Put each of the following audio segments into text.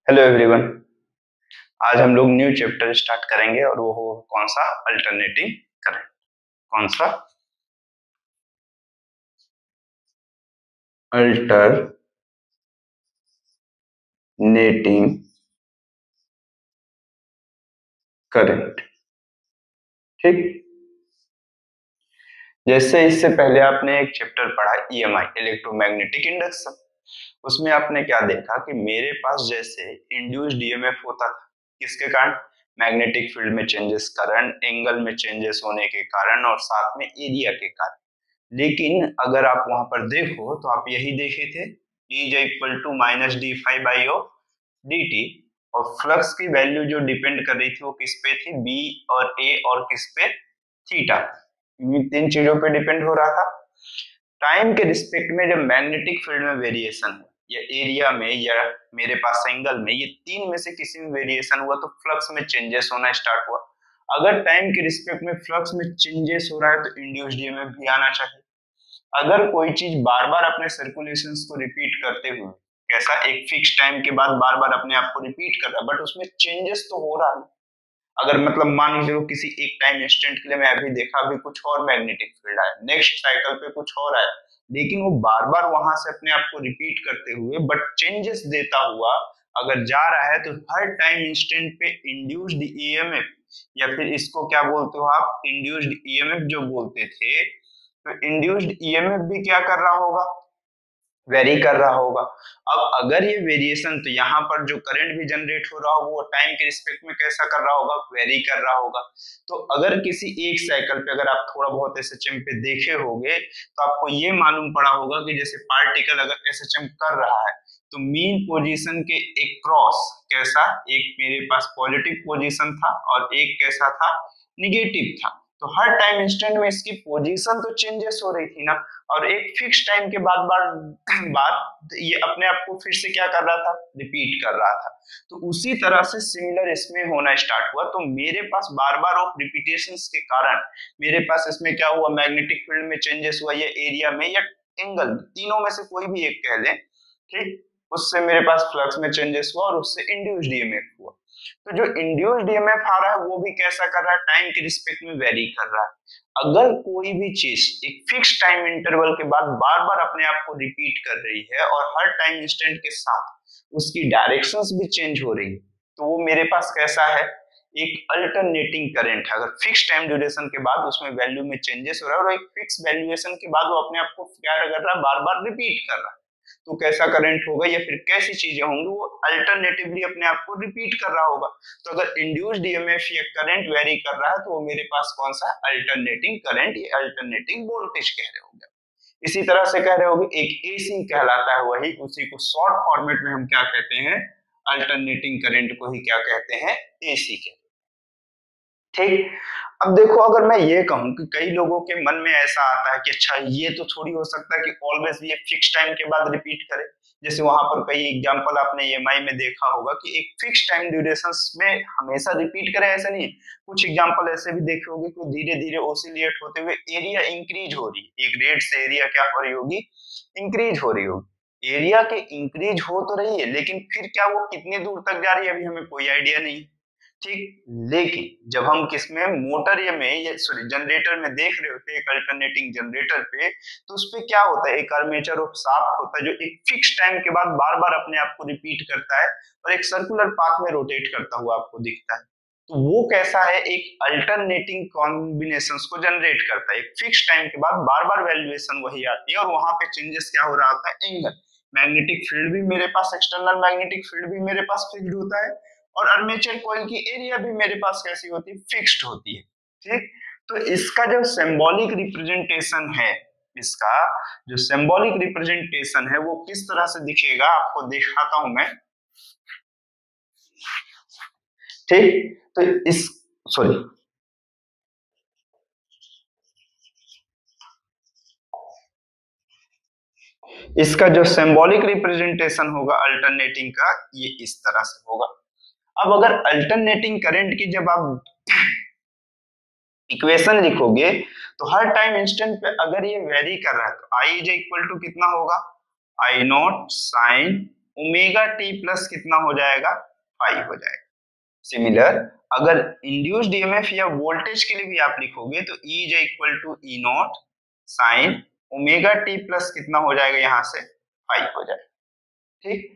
Hello everyone. आज हम लोग न्यू चैप्टर स्टार्ट करेंगे और वो होगा कौन सा? Alternating current. कौन सा? Alternating current. ठीक। जैसे इससे पहले आपने एक चैप्टर पढ़ा ईएमआई, इलेक्ट्रोमैग्नेटिक इंडक्शन। उसमें आपने क्या देखा कि मेरे पास जैसे इंड्यूस्ड ईएमएफ होता था, किसके कारण? मैग्नेटिक फील्ड में चेंजेस, करंट एंगल में चेंजेस होने के कारण और साथ में एरिया के कारण। लेकिन अगर आप वहां पर देखो तो आप यही देखे थे, E is equal to minus D phi by O D T, और फ्लक्स की वैल्यू जो डिपेंड कर रही थी वो किस पे थी? बी और ए और किस पे? थीटा। इन तीन चीजों पे डिपेंड हो रहा था। टाइम के रिस्पेक्ट में जब मैग्नेटिक फील्ड में वेरिएशन हुआ या एरिया में या मेरे पास एंगल में, ये तीन में से किसी में वेरिएशन हुआ तो फ्लक्स में चेंजेस होना स्टार्ट हुआ। अगर टाइम के रिस्पेक्ट में फ्लक्स में चेंजेस हो रहा है तो इंड्यूस्ड ईएमएफ भी आना चाहिए। अगर कोई चीज बार बार अपने सर्कुलेशन को रिपीट करते हुए, कैसा, एक फिक्स टाइम के बाद बार बार अपने आप को रिपीट कर रहा है बट उसमें चेंजेस तो हो रहा है। अगर मतलब मान लीजिए किसी एक टाइम इंस्टेंट के लिए मैं अभी देखा, अभी कुछ और मैग्नेटिक फील्ड आया, नेक्स्ट साइकिल पे कुछ और आया, लेकिन वो बार बार वहां से अपने आप को रिपीट करते हुए बट चेंजेस देता हुआ अगर जा रहा है तो हर टाइम इंस्टेंट पे इंड्यूस्ड ईएमएफ, या फिर इसको क्या बोलते हो आप? इंड्यूस्ड ईएमएफ जो बोलते थे, तो इंड्यूस्ड ईएमएफ भी क्या कर रहा होगा? वेरी कर रहा होगा। अब अगर ये वेरिएशन, तो यहाँ पर जो करंट भी जनरेट हो रहा होगा वो टाइम के रिस्पेक्ट में कैसा कर रहा होगा? वेरी कर रहा होगा। तो अगर किसी एक साइकिल पे अगर आप थोड़ा बहुत एसएचएम पे देखे होंगे तो आपको ये मालूम पड़ा होगा कि जैसे पार्टिकल अगर एसएचएम कर रहा है तो मीन पोजीशन के एक क्रॉस, कैसा, एक मेरे पास पॉजिटिव पोजीशन था और एक कैसा था? निगेटिव था। तो हर टाइम इंस्टेंट में इसकी पोजीशन तो चेंजेस हो रही थी ना, और एक फिक्स टाइम के बाद ये अपने आप को फिर से क्या कर रहा था? रिपीट कर रहा था। तो उसी तरह से सिमिलर इसमें होना स्टार्ट हुआ। तो मेरे पास बार बार ऑफ रिपीटेशंस के कारण मेरे पास इसमें क्या हुआ? मैग्नेटिक फील्ड में चेंजेस हुआ, या एरिया में या एंगल, तीनों में से कोई भी एक कह लें। ठीक। उससे मेरे पास फ्लक्स में चेंजेस हुआ और उससे इंड्यूस्ड ईएमएफ हुआ। तो जो इंड्यूस्ड ईएमएफ आ रहा है वो भी कैसा कर रहा है? टाइम के रिस्पेक्ट में वेरी कर रहा है। अगर कोई भी चीज एक फिक्स टाइम इंटरवल के बाद बार बार अपने आप को रिपीट कर रही है और हर टाइम इंस्टेंट के साथ उसकी डायरेक्शंस भी चेंज हो रही है, तो वो मेरे पास कैसा है? एक अल्टरनेटिंग करंट है। अगर फिक्स टाइम ड्यूरेशन के बाद उसमें वैल्यू में चेंजेस हो रहा है और एक फिक्स वैल्यूएशन के बाद वो अपने आप को क्या कर रहा है? बार बार रिपीट कर रहा है, तो कैसा करंट होगा या फिर कैसी चीजें होंगी? वो अल्टरनेटिवली अपने आप को रिपीट कर रहा होगा। तो अगर इंड्यूस्ड ईएमएफ या करंट वेरी कर रहा है तो वो मेरे पास कौन सा? अल्टरनेटिंग करंट या अल्टरनेटिंग वोल्टेज कह रहे होंगे। इसी तरह से कह रहे होंगे एक एसी कहलाता है वही, उसी को शॉर्ट फॉर्मेट में हम क्या कहते हैं? अल्टरनेटिंग करंट को ही क्या कहते हैं? एसी कहते हैं। ठीक। अब देखो, अगर मैं ये कहूं कि कई लोगों के मन में ऐसा आता है कि अच्छा ये तो थोड़ी हो सकता है कि ऑलवेज ये फिक्स टाइम के बाद रिपीट करे। जैसे वहां पर कई एग्जांपल आपने ईएमआई में देखा होगा कि एक फिक्स टाइम ड्यूरेशन में हमेशा रिपीट करे, ऐसा नहीं है। कुछ एग्जांपल ऐसे भी देखे होंगे कि धीरे धीरे ओसिलेट होते हुए एरिया इंक्रीज हो रही है, एक रेट से एरिया क्या हो रही होगी? इंक्रीज हो रही होगी। एरिया के इंक्रीज हो तो रही है लेकिन फिर क्या वो कितनी दूर तक जा रही है अभी हमें कोई आइडिया नहीं। ठीक। लेकिन जब हम किसमें, मोटर या में या सॉरी जनरेटर में देख रहे होते हैं एक अल्टरनेटिंग जनरेटर पे, तो उस पे क्या होता है? एक आर्मेचर ऑफ शाफ्ट होता है जो एक फिक्स टाइम के बाद बार बार अपने आप को रिपीट करता है और एक सर्कुलर पाथ में रोटेट करता हुआ आपको दिखता है। तो वो कैसा है? एक अल्टरनेटिंग कॉम्बिनेशंस को जनरेट करता है। एक फिक्स टाइम के बाद बार बार वैल्यूएशन वही आती है और वहां पे चेंजेस क्या हो रहा होता है? एंगल। मैग्नेटिक फील्ड भी मेरे पास, एक्सटर्नल मैग्नेटिक फील्ड भी मेरे पास फिक्स्ड होता है और आर्मेचर कॉइल की एरिया भी मेरे पास कैसी होती है? फिक्स्ड होती है। ठीक। तो इसका जो सिंबॉलिक रिप्रेजेंटेशन है, इसका जो सिंबॉलिक रिप्रेजेंटेशन है वो किस तरह से दिखेगा आपको दिखाता हूं मैं। ठीक। तो इस सॉरी इसका जो सिंबॉलिक रिप्रेजेंटेशन होगा अल्टरनेटिंग का, ये इस तरह से होगा। अब अगर अल्टरनेटिंग करंट की जब आप इक्वेशन लिखोगे तो हर टाइम इंस्टेंट पे अगर ये वेरी कर रहा है तो आई इज इक्वल टू कितना होगा? I nought sine omega T plus कितना हो जाएगा, 5 हो जाएगा। सिमिलर अगर इंड्यूस्ड ईएमएफ या वोल्टेज के लिए भी आप लिखोगे तो E is equal to E not sine omega T plus कितना हो जाएगा, यहां से 5 हो जाएगा। ठीक,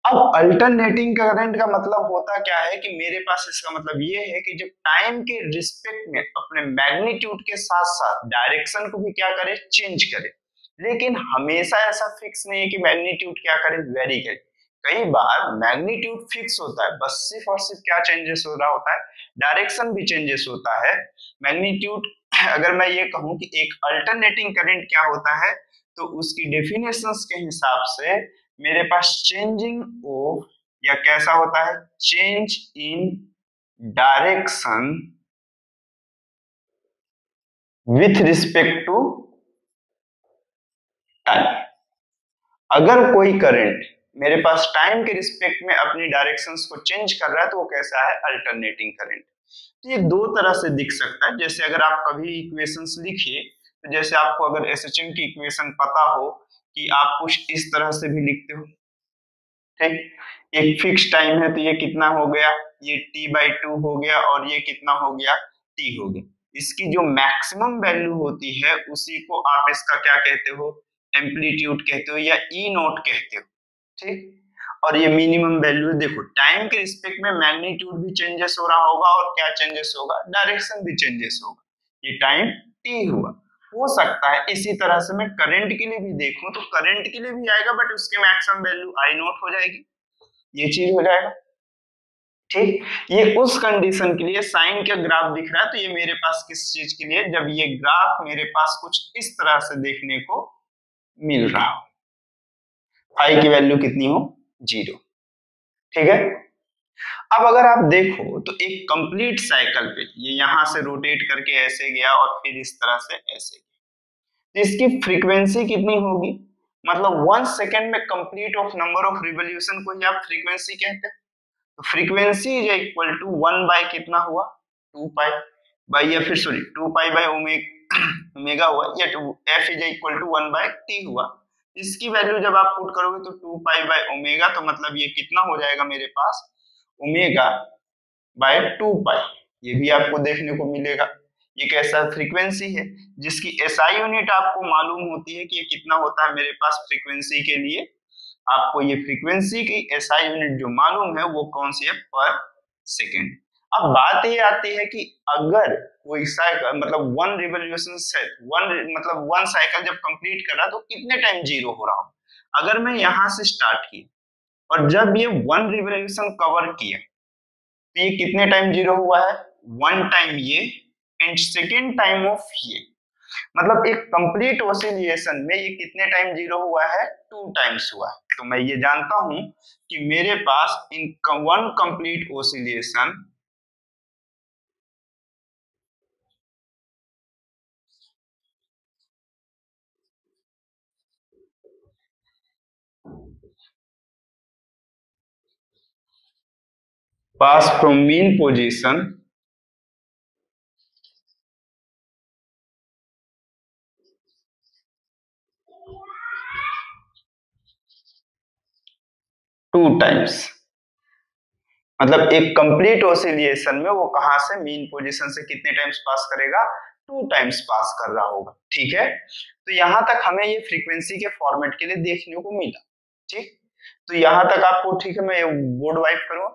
अब अल्टरनेटिंग करंट का मतलब होता क्या है कि मेरे पास इसका मतलब ये है कि जब टाइम के रिस्पेक्ट में अपने मैग्नीट्यूड के साथ साथ डायरेक्शन को भी क्या करे, चेंज करे। लेकिन हमेशा ऐसा फिक्स नहीं है कि मैग्नीट्यूड क्या करे, वेरी करे। कई बार मैग्नीट्यूड फिक्स होता है, बस सिर्फ और सिर्फ क्या चेंजेस हो रहा होता है, डायरेक्शन भी चेंजेस होता है। मैग्नीट्यूड अगर मैं ये कहूं कि एक अल्टरनेटिंग करंट क्या होता है, तो उसकी डेफिनेशंस के हिसाब से मेरे पास चेंजिंग ऑफ या कैसा होता है, change in direction with respect to time. अगर कोई करंट मेरे पास टाइम के रिस्पेक्ट में अपनी डायरेक्शंस को चेंज कर रहा है तो वो कैसा है, अल्टरनेटिंग करंट। तो ये दो तरह से दिख सकता है। जैसे अगर आप कभी इक्वेशंस लिखिए तो जैसे आपको अगर एसएचएम की इक्वेशन पता हो कि आप कुछ इस तरह से भी लिखते हो, ठीक, एक फिक्स टाइम है तो ये कितना हो गया, ये t/2 हो गया और ये कितना हो गया, t हो गया। इसकी जो मैक्सिमम वैल्यू होती है उसी को आप इसका क्या कहते हो, एम्पलीट्यूड कहते हो या ई नॉट कहते हो। ठीक, और ये मिनिमम वैल्यू देखो, टाइम के रिस्पेक्ट में मैग्नीट्यूड भी चेंजेस हो रहा होगा और क्या चेंजेस होगा, डायरेक्शन भी चेंजेस होगा। ये टाइम t हुआ। हो सकता है इसी तरह से मैं करंट के लिए भी देखूं तो करंट के लिए भी आएगा बट उसके मैक्सिमम वैल्यू आई नॉट हो जाएगी, ये चीज हो जाएगा। ठीक, ये उस कंडीशन के लिए साइन का ग्राफ दिख रहा है, तो ये मेरे पास किस चीज के लिए, जब ये ग्राफ मेरे पास कुछ इस तरह से देखने को मिल रहा हो, फाई की वैल्यू कितनी हो, 0। ठीक है, अब अगर आप देखो तो एक कंप्लीट साइकिल पे ये यहां से रोटेट करके ऐसे गया और फिर इस तरह से ऐसे गया, तो इसकी फ्रीक्वेंसी कितनी होगी, मतलब 1 सेकेंड में complete of number of revolution को ही आप फ्रीक्वेंसी कहते हैं। तो frequency is equal to 1 by कितना हुआ, 2 पाई बाय, या फिर सॉरी 2 पाई बाय ओमेगा हुआ, या F is equal to 1 by T हुआ। इसकी वैल्यू जब आप पुट करोगे तो 2 पाई बाय ओमेगा, तो मतलब ये कितना हो जाएगा मेरे पास, ओमेगा बाय 2 पाई, ये भी आपको देखने को मिलेगा। ये कैसा फ्रीक्वेंसी है जिसकी एसआई यूनिट आपको मालूम होती है कि ये कितना होता है मेरे पास फ्रीक्वेंसी के लिए, आपको ये फ्रीक्वेंसी की एसआई यूनिट जो मालूम है वो कौन सी है, पर सेकेंड। अब बात ये आती है कि अगर कोई साइकिल मतलब 1 रिवॉल्यूशन सेट, 1 मतलब 1 साइकिल जब कंप्लीट कर रहा तो कितने टाइम जीरो हो रहा हो। अगर मैं यहां से स्टार्ट किया और जब ये 1 रिवॉल्यूशन कवर किया तो ये कितने टाइम जीरो हुआ है, 1 टाइम ये एंड सेकेंड टाइम ऑफ ये, मतलब एक कंप्लीट ऑसिलेशन में ये कितने टाइम जीरो हुआ है, 2 टाइम्स हुआ है। तो मैं ये जानता हूं कि मेरे पास इन 1 complete oscillation pass from mean position two times, मतलब एक कंप्लीट ऑसिलेशन में वो कहां से मीन पोजीशन से कितने टाइम्स पास करेगा, 2 टाइम्स पास कर रहा होगा। ठीक है, तो यहां तक हमें ये फ्रीक्वेंसी के फॉर्मेट के लिए देखने को मिला। ठीक, तो यहां तक आपको ठीक है, मैं बोर्ड वाइप करूं।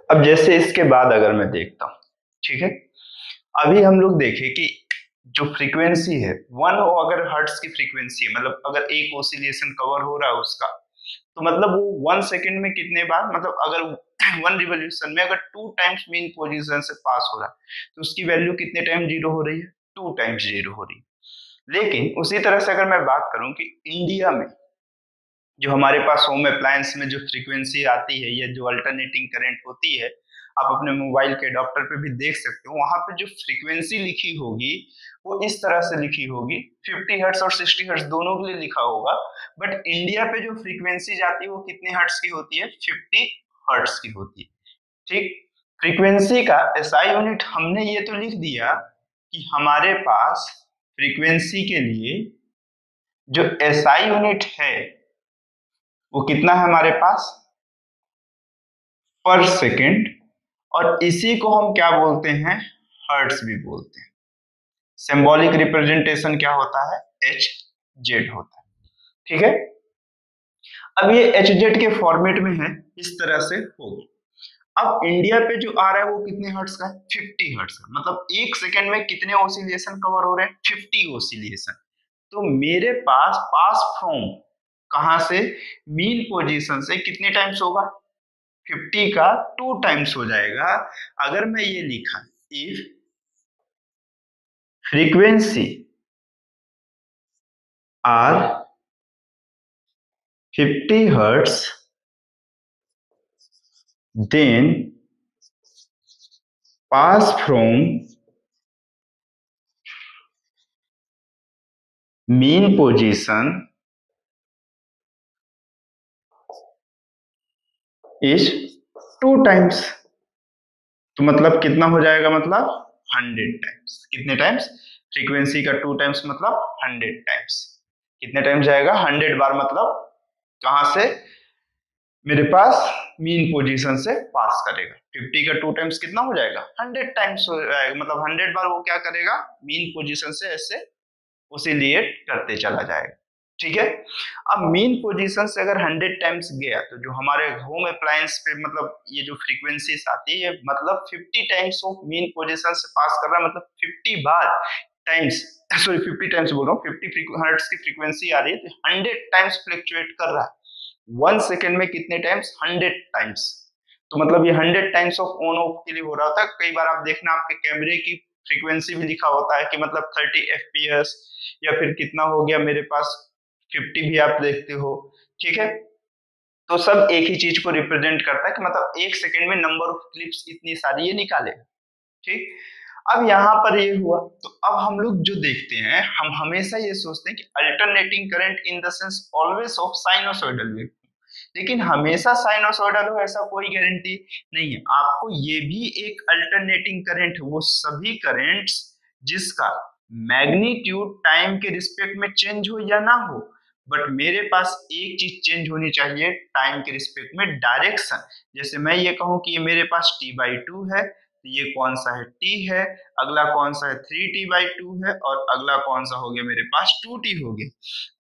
अब जैसे इसके बाद अगर मैं देखता हूं, ठीक है, अभी हम लोग देखें कि जो फ्रीक्वेंसी है 1 अगर हर्ट्ज की फ्रीक्वेंसी है, मतलब अगर एक ऑसिलेशन कवर हो रहा है उसका, तो मतलब वो 1 सेकेंड में कितने बार, मतलब अगर 1 रिवॉल्यूशन में अगर 2 टाइम्स मीन पोजीशन से पास हो रहा है तो उसकी वैल्यू कितने टाइम जीरो हो रही है, 2 टाइम्स जीरो हो रही है। लेकिन उसी तरह से अगर मैं बात करूं कि इंडिया में जो हमारे पास होम अप्लायंस में जो फ्रीक्वेंसी आती है या जो अल्टरनेटिंग करंट होती है, आप अपने मोबाइल के डॉक्टर पे भी देख सकते हो, वहां पे जो फ्रीक्वेंसी लिखी होगी वो इस तरह से लिखी होगी, 50 हर्ट्ज और 60 हर्ट्ज दोनों के लिए लिखा होगा। बट इंडिया पे जो फ्रीक्वेंसी जाती है वो कितने हर्ट्ज की होती है, 50 हर्ट्ज की होती है। ठीक, फ्रीक्वेंसी का एसआई यूनिट हमने ये तो लिख दिया कि हमारे पास फ्रीक्वेंसी के लिए जो एसआई यूनिट है वो कितना है हमारे पास, पर सेकेंड, और इसी को हम क्या बोलते हैं, हर्ट्स भी बोलते हैं। सिंबॉलिक रिप्रेजेंटेशन क्या होता है, एच जेड होता है। ठीक है, अब ये एच जेड के फॉर्मेट में है, इस तरह से होगा। अब इंडिया पे जो आ रहा है वो कितने हर्ट्स का है, 50 हर्ट्स का, मतलब एक सेकेंड में कितने ऑसिलेशन कवर हो रहे हैं, 50 ऑसिलेशन। तो मेरे पास पास फ्रॉम कहां से, मीन पोजीशन से कितने टाइम्स होगा, 50 का 2 टाइम्स हो जाएगा। अगर मैं ये लिखा, if frequency are 50 hertz then pass from mean position is 2 times। तो मतलब कितना हो जाएगा, मतलब 100 टाइम्स। कितने टाइम्स, फ्रीक्वेंसी का 2 टाइम्स मतलब 100 टाइम्स। कितने टाइम्स जाएगा, 100 बार, मतलब कहां से, मेरे पास मीन पोजीशन से पास करेगा। 50 का 2 टाइम्स कितना हो जाएगा, 100 टाइम्स हो जाएगा, मतलब 100 बार वो क्या करेगा, मीन पोजीशन से ऐसे ओसिलेट करते चला जाएगा। ठीक है, अब मीन पोजीशन से अगर 100 टाइम्स गया तो जो हमारे होम अप्लायंस पे, मतलब ये जो फ्रीक्वेंसीज आती है, मतलब 50 टाइम्स ऑफ मीन पोजीशन से पास कर रहा है, मतलब 50 बार टाइम्स, सॉरी 50 टाइम्स बोल रहा हूँ, 50 हर्ट्ज की फ्रीक्वेंसी आ रही है तो 100 टाइम्स फ्लक्चुएट कर रहा है। 1 सेकेंड में कितने टाइम्स, 100 टाइम्स। तो मतलब ये 100 टाइम्स ऑफ ऑन ऑफ के लिए हो रहा होता है। कई बार आप देखना आपके कैमरे की फ्रीक्वेंसी भी लिखा होता है कि मतलब 30 fps, या फिर कितना हो गया मेरे पास 50 भी आप देखते हो। ठीक है, तो सब एक ही चीज को रिप्रेजेंट करता है कि मतलब एक सेकंड में नंबर ऑफ क्लिप्स इतनी सारी ये निकालेगा। ठीक, अब यहाँ पर ये हुआ, तो अब हम लोग जो देखते हैं, हम हमेशा ये सोचते हैं कि alternating current in the sense always of sinusoidal wave, लेकिन हमेशा साइनोसॉइडल हो ऐसा कोई गारंटी नहीं है। आपको ये भी एक अल्टरनेटिंग करंट, वो सभी करंट्स जिसका मैग्नीट्यूड टाइम के रिस्पेक्ट में चेंज हो या ना हो, बट मेरे पास एक चीज चेंज होनी चाहिए टाइम के रिस्पेक्ट में, डायरेक्शन। जैसे मैं ये कहूं कि ये मेरे पास t/2 है, तो ये कौन सा है, t है, अगला कौन सा है 3t/2 है, और अगला कौन सा हो गया मेरे पास 2t हो गया,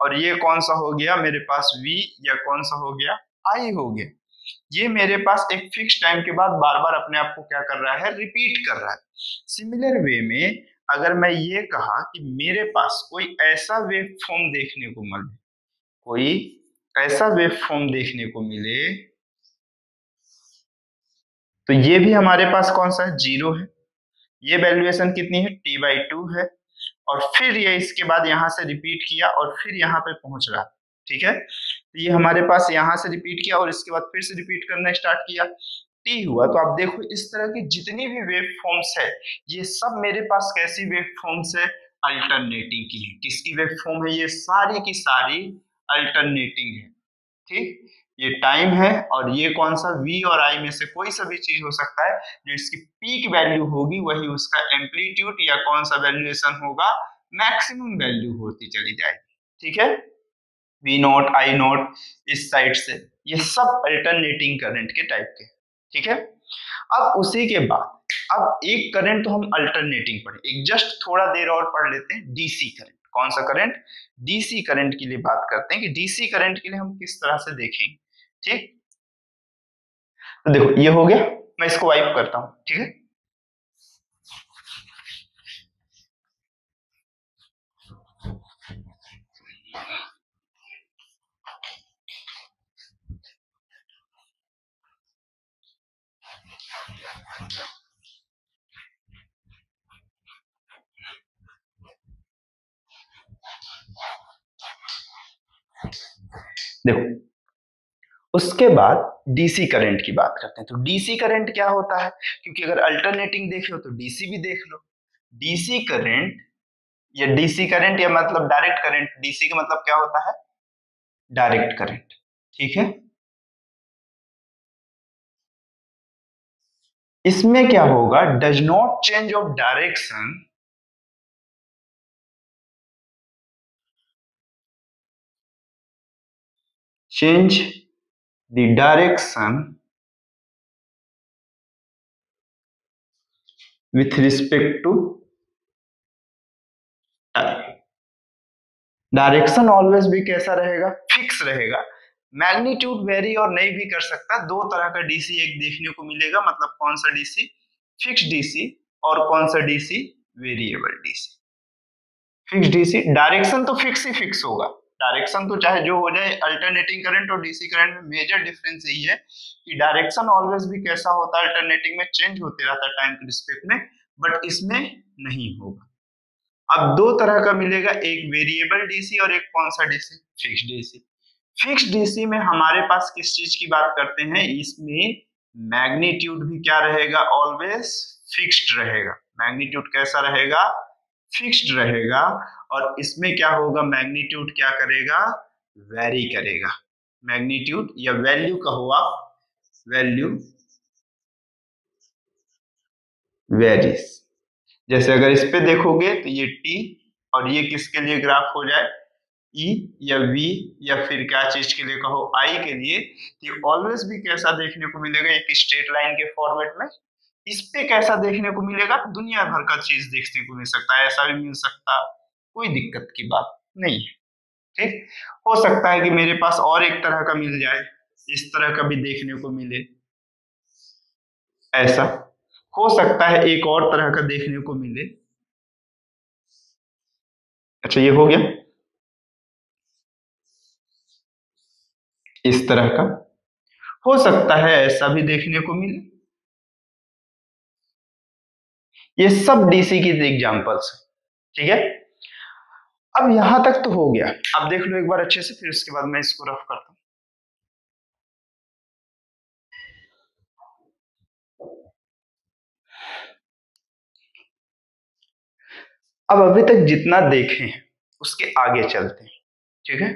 और ये कौन सा हो गया मेरे पास v, या कौन सा हो गया i हो गया। ये मेरे पास एक फिक्स टाइम के बाद बार बार अपने आप को क्या कर रहा है, रिपीट कर रहा है। सिमिलर वे में अगर मैं ये कहा कि मेरे पास कोई ऐसा वेव फॉर्म देखने को मिले, कोई ऐसा वेव फॉर्म देखने को मिले, तो ये भी हमारे पास कौन सा है, 0 है। ये वैल्यूएशन कितनी है, t/2 है, और फिर ये इसके बाद यहां से रिपीट किया और फिर यहाँ पे पहुंच रहा। ठीक है, तो ये हमारे पास यहां से रिपीट किया और इसके बाद फिर से रिपीट करना स्टार्ट किया, टी हुआ। तो आप देखो इस तरह की जितनी भी वेव फॉर्म्स है, ये सब मेरे पास कैसी वेव फॉर्म्स है, अल्टरनेटिंग की है। किसकी वेव फॉर्म है, ये सारी की सारी अल्टरनेटिंग है। ठीक, ये टाइम है, और ये कौन सा, v और i में से कोई सा भी चीज हो सकता है। जो इसकी पीक वैल्यू होगी वही उसका एम्पलीट्यूड या कौन सा वैल्यूएशन होगा, मैक्सिमम वैल्यू होती चली जाएगी। ठीक है, v नॉट आई नॉट इस साइड से, ये सब अल्टरनेटिंग करंट के टाइप के। ठीक है, अब उसी के बाद अब एक करंट तो हम अल्टरनेटिंग पढ़े, एक जस्ट थोड़ा देर और पढ़ लेते हैं डीसी करंट। कौन सा करंट, डीसी करंट के लिए बात करते हैं कि डीसी करंट के लिए हम किस तरह से देखेंगे। ठीक, तो देखो ये हो गया, मैं इसको वाइप करता हूं। ठीक है, देखो उसके बाद डीसी करंट की बात करते हैं। तो डीसी करंट क्या होता है, क्योंकि अगर अल्टरनेटिंग देख लो तो डीसी भी देख लो। डीसी करंट या डीसी करंट या मतलब डायरेक्ट करंट, डीसी का मतलब क्या होता है, डायरेक्ट करंट। ठीक है, इसमें क्या होगा, does not change of direction change the direction with respect to time। Direction always भी कैसा रहेगा, फिक्स रहेगा। मैग्नीट्यूड वेरी और नहीं भी कर सकता। दो तरह का डीसी एक देखने को मिलेगा, मतलब कौन सा डीसी, फिक्स डीसी, और कौन सा DC, variable DC. Fix DC direction तो फिक्स ही फिक्स होगा, डायरेक्शन तो चाहे जो हो जाए। अल्टरनेटिंग करंट और डीसी करंट में मेजर डिफरेंस यही है कि डायरेक्शन ऑलवेज भी कैसा होता है, अल्टरनेटिंग में चेंज होते रहता है टाइम के रिस्पेक्ट में, बट इसमें नहीं होगा। अब दो तरह का मिलेगा, एक वेरिएबल डीसी और एक कौन सा DC, fixed DC. Fixed DC में हमारे पास किस चीज की बात करते हैं, इसमें मैग्नीट्यूड भी क्या रहेगा, ऑलवेज फिक्स्ड रहेगा। मैग्नीट्यूड कैसा रहेगा, फिक्स्ड रहेगा। और इसमें क्या होगा, मैग्नीट्यूड क्या करेगा, वेरी करेगा। मैग्नीट्यूड या वैल्यू कहो आप, वैल्यू वेरीज। जैसे अगर इस पे देखोगे तो ये टी, और ये किसके लिए ग्राफ हो जाए, ई या वी, या फिर क्या चीज के लिए कहो, आई के लिए, ये ऑलवेज भी कैसा देखने को मिलेगा, एक स्ट्रेट लाइन के फॉर्मेट में। इस पे कैसा देखने को मिलेगा, दुनिया भर का चीज देखने को मिल सकता है, ऐसा भी मिल सकता, कोई दिक्कत की बात नहीं है। ठीक, हो सकता है कि मेरे पास और एक तरह का मिल जाए, इस तरह का भी देखने को मिले, ऐसा हो सकता है, एक और तरह का देखने को मिले। अच्छा, ये हो गया इस तरह का, हो सकता है ऐसा भी देखने को मिले। ये सब डीसी की एग्जांपल्स है, ठीक है। अब यहां तक तो हो गया, अब देख लो एक बार अच्छे से, फिर उसके बाद मैं इसको रफ करता हूं। अब अभी तक जितना देखे उसके आगे चलते हैं, ठीक है।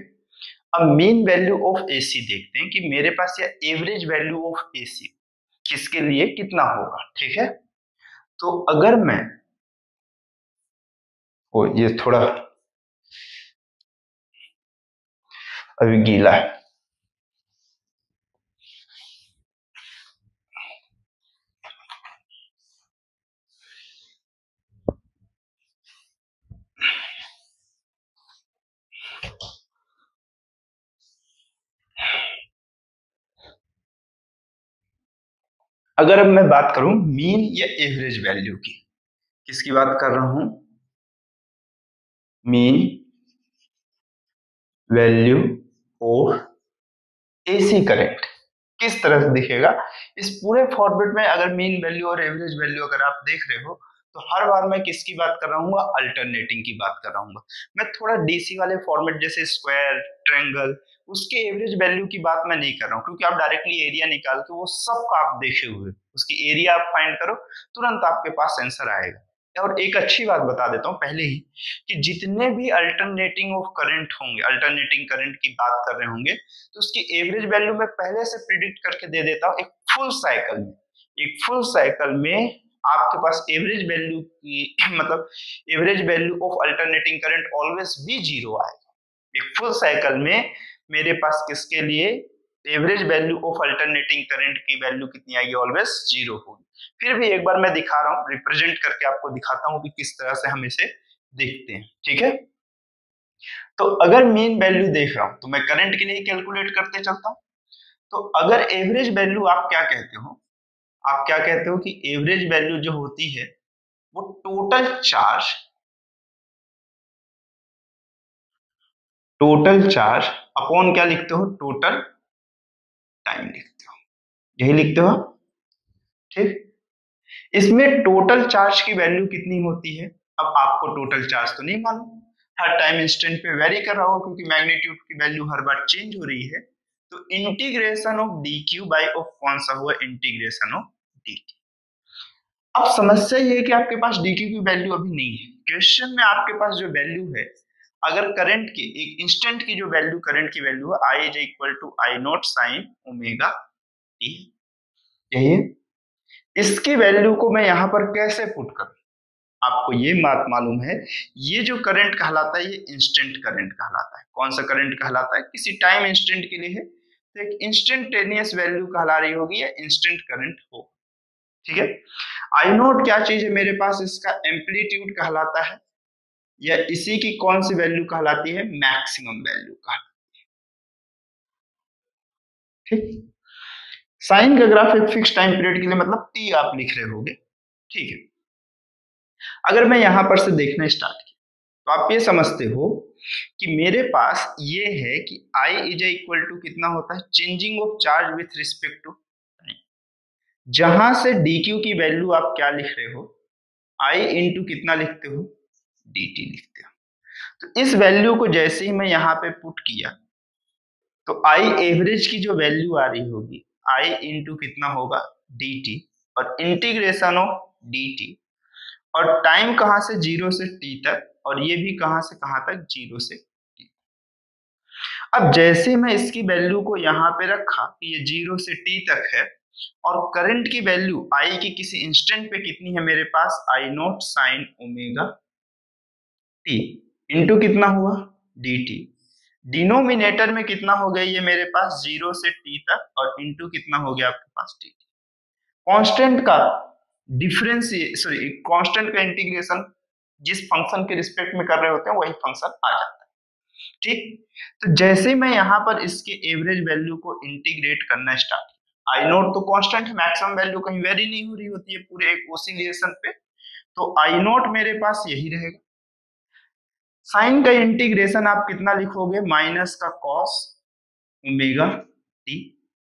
अब मीन वैल्यू ऑफ एसी देखते हैं कि मेरे पास या एवरेज वैल्यू ऑफ एसी किसके लिए कितना होगा, ठीक है। तो अगर मैं, ओ ये थोड़ा अभी गीला है, अगर अब मैं बात करूं मीन या एवरेज वैल्यू की, किसकी बात कर रहा हूं, mean value of AC current किस तरह से दिखेगा इस पूरे फॉर्मेट में। अगर मीन वैल्यू और एवरेज वैल्यू अगर आप देख रहे हो, तो हर बार मैं किसकी बात कर रहा हूँ, अल्टरनेटिंग की बात कर रहा हूँ। मैं थोड़ा डीसी वाले फॉर्मेट जैसे स्क्वायर, ट्रायंगल, उसके एवरेज वैल्यू की बात मैं नहीं कर रहा हूँ, क्योंकि आप डायरेक्टली एरिया निकाल के वो सब का आप देखे हुए उसकी एरिया आप फाइंड करो, तुरंत आपके पास आंसर आएगा। और एक अच्छी बात बता देता हूँ पहले ही, कि जितने भी अल्टरनेटिंग ऑफ करंट होंगे, अल्टरनेटिंग करंट की बात कर रहे होंगे, तो उसकी एवरेज वैल्यू मैं पहले से प्रिडिक्ट करके दे देता हूँ। एक फुल साइकिल में, एक फुल साइकिल में आपके पास एवरेज वैल्यू की मतलब average value of alternating current always भी जीरो आएगा। एक फुल साइकिल में मेरे पास किसके लिए average value of alternating current की वैल्यू कितनी आएगी, ऑलवेज जीरो होगी। फिर भी एक बार मैं दिखा रहा हूँ, रिप्रेजेंट करके आपको दिखाता हूँ कि किस तरह से हम इसे देखते हैं, ठीक है। तो अगर मीन वैल्यू देख रहा हूं तो मैं करंट के लिए कैलकुलेट करते चलता हूं। तो अगर एवरेज वैल्यू आप क्या कहते हो, आप क्या कहते हो कि एवरेज वैल्यू जो होती है वो टोटल चार्ज अपॉन क्या लिखते हो, टोटल टाइम लिखते हो, यही लिखते हो आप, ठीक। इसमें टोटल चार्ज की वैल्यू कितनी होती है, अब आपको टोटल चार्ज तो नहीं मालूम, हर टाइम इंस्टेंट पे वेरी कर रहा होगा, क्योंकि मैग्नीट्यूड की वैल्यू हर बार चेंज हो रही है। तो integration of D Q by of कौन सा हुआ, इंटीग्रेशन ऑफ डी क्यू। अब समस्या ये है कि आपके पास डी क्यू की वैल्यू अभी नहीं है। क्वेश्चन में आपके पास जो वैल्यू है, अगर करंट की एक इंस्टेंट की जो वैल्यू, करंट की वैल्यू है, I is equal to I nought sine omega T, यही है। इसकी वैल्यू को मैं यहां पर कैसे पुट करूं, आपको ये बात मालूम है, ये जो करंट कहलाता है ये इंस्टेंट करंट कहलाता है। कौन सा करंट कहलाता है? किसी टाइम इंस्टेंट के लिए है तो एक इंस्टेंटेनियस वैल्यू कहला रही होगी या इंस्टेंट करंट हो। ठीक है। आई नोट क्या चीज है मेरे पास? इसका एम्पलीट्यूड कहलाता है या इसी की कौन सी वैल्यू कहलाती है? मैक्सिमम वैल्यू कहलाती है। ठीक। साइन का ग्राफ एक फिक्स टाइम पीरियड के लिए मतलब टी आप लिख रहे होगे। ठीक है। अगर मैं यहां पर से देखना स्टार्ट किया तो आप ये समझते हो कि मेरे पास ये है कि I इज इक्वल टू कितना होता है? Changing of charge with respect to time. जहां से dq की वैल्यू आप क्या लिख रहे हो? I इंटू कितना लिखते हो? dt लिखते हो। तो इस वैल्यू को जैसे ही मैं यहाँ पे पुट किया तो I एवरेज की जो वैल्यू आ रही होगी I इंटू कितना होगा? dt और इंटीग्रेशन ऑफ dt और टाइम कहां से? 0 से t तक और ये भी कहां से कहां तक? 0 से t। अब जैसे मैं इसकी वैल्यू को यहाँ पे रखा कि ये 0 से t तक है और करंट की वैल्यू I की किसी इंस्टेंट पे कितनी है मेरे पास? I not sine omega t into कितना हुआ? dt। डिनोमिनेटर में कितना हो गया ये मेरे पास? 0 से t तक और इंटू कितना हो गया आपके पास? dt। कांस्टेंट का डिफरेंस, सॉरी कांस्टेंट का इंटीग्रेशन जिस फंक्शन के रिस्पेक्ट में कर रहे होते हैं वही फंक्शन आ जाता है। ठीक। तो जैसे मैं यहाँ पर इसके एवरेज वैल्यू को इंटीग्रेट करना स्टार्ट किया, आई नोट तो कांस्टेंट है, मैक्सिमम वैल्यू कहीं वेरी नहीं हो रही होती है पूरे एक ओसिलेशन पे, तो आई नोट मेरे पास यही रहेगा। साइन का इंटीग्रेशन आप कितना लिखोगे? माइनस का कॉस ओमेगा टी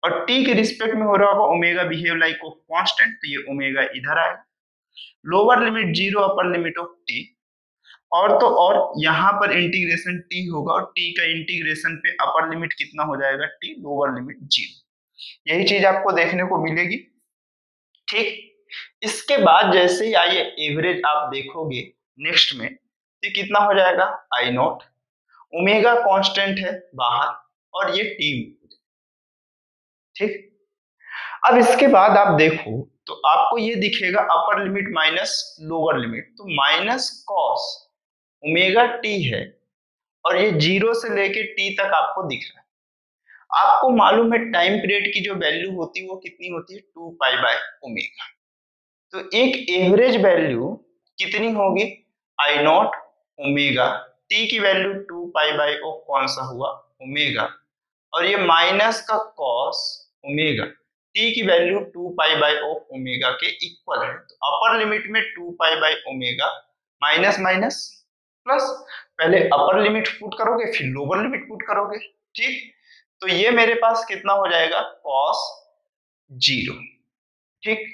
और टी के रिस्पेक्ट में हो रहा होगा omega behave like of constant, तो ये ओमेगा इधर आएगा। Lower limit 0 upper limit of T और तो और यहाँ पर इंटीग्रेशन टी होगा और टी का इंटीग्रेशन पे अपर लिमिट कितना हो जाएगा? T, lower limit 0। यही चीज आपको देखने को मिलेगी। ठीक। इसके बाद जैसे ही आइए एवरेज आप देखोगे नेक्स्ट में, ये कितना हो जाएगा? आई नॉट, ओमेगा कांस्टेंट है बाहर और ये टी। ठीक। अब इसके बाद आप देखो तो आपको ये दिखेगा upper limit minus lower limit, तो माइनस कॉस ओमेगा टी है और ये 0 से लेके टी तक आपको दिख रहा है। आपको मालूम है टाइम पीरियड की जो वैल्यू होती है वो कितनी होती है? 2 पाई बाय ओमेगा। तो एक एवरेज वैल्यू कितनी होगी? आई नॉट ओमेगा, टी की वैल्यू 2 पाई बाय ऑफ कौन सा हुआ? ओमेगा, और ये माइनस का कॉस ओमेगा, टी की value 2 pi by of omega के इक्वल है। तो अपर लिमिट में 2 pi by omega minus minus plus, पहले अपर लिमिट पुट करोगे फिर लोअर लिमिट पुट करोगे। ठीक। तो ये मेरे पास कितना हो जाएगा? कॉस 0। ठीक,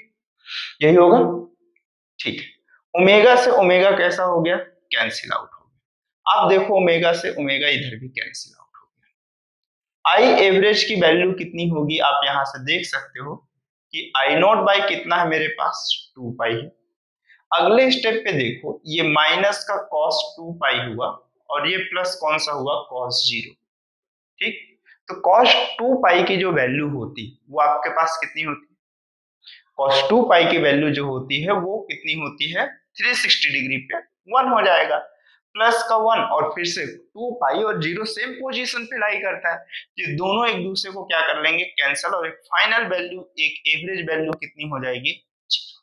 यही होगा। ठीक। ओमेगा से ओमेगा कैसा हो गया? कैंसिल आउट हो गया। आप देखो ओमेगा से ओमेगा इधर भी कैंसिल आउट हो गया। आई एवरेज की वैल्यू कितनी होगी? आप यहां से देख सकते हो कि आई नॉट बाई कितना है मेरे पास? 2 पाई है। अगले स्टेप पे देखो, ये माइनस का कॉस 2 पाई हुआ और ये प्लस कौन सा हुआ? कॉस 0। ठीक। तो कॉस 2 पाई की जो वैल्यू होती वो आपके पास कितनी होती? cos 2 पाई की वैल्यू जो होती है वो कितनी होती है? 360 डिग्री पे 1 हो जाएगा, प्लस का 1 और फिर से 2 पाई और 0 सेम पोजीशन पे लाई करता है। ये दोनों एक दूसरे को क्या कर लेंगे? कैंसिल, और एक फाइनल वैल्यू, एक एवरेज वैल्यू कितनी हो जाएगी? 0।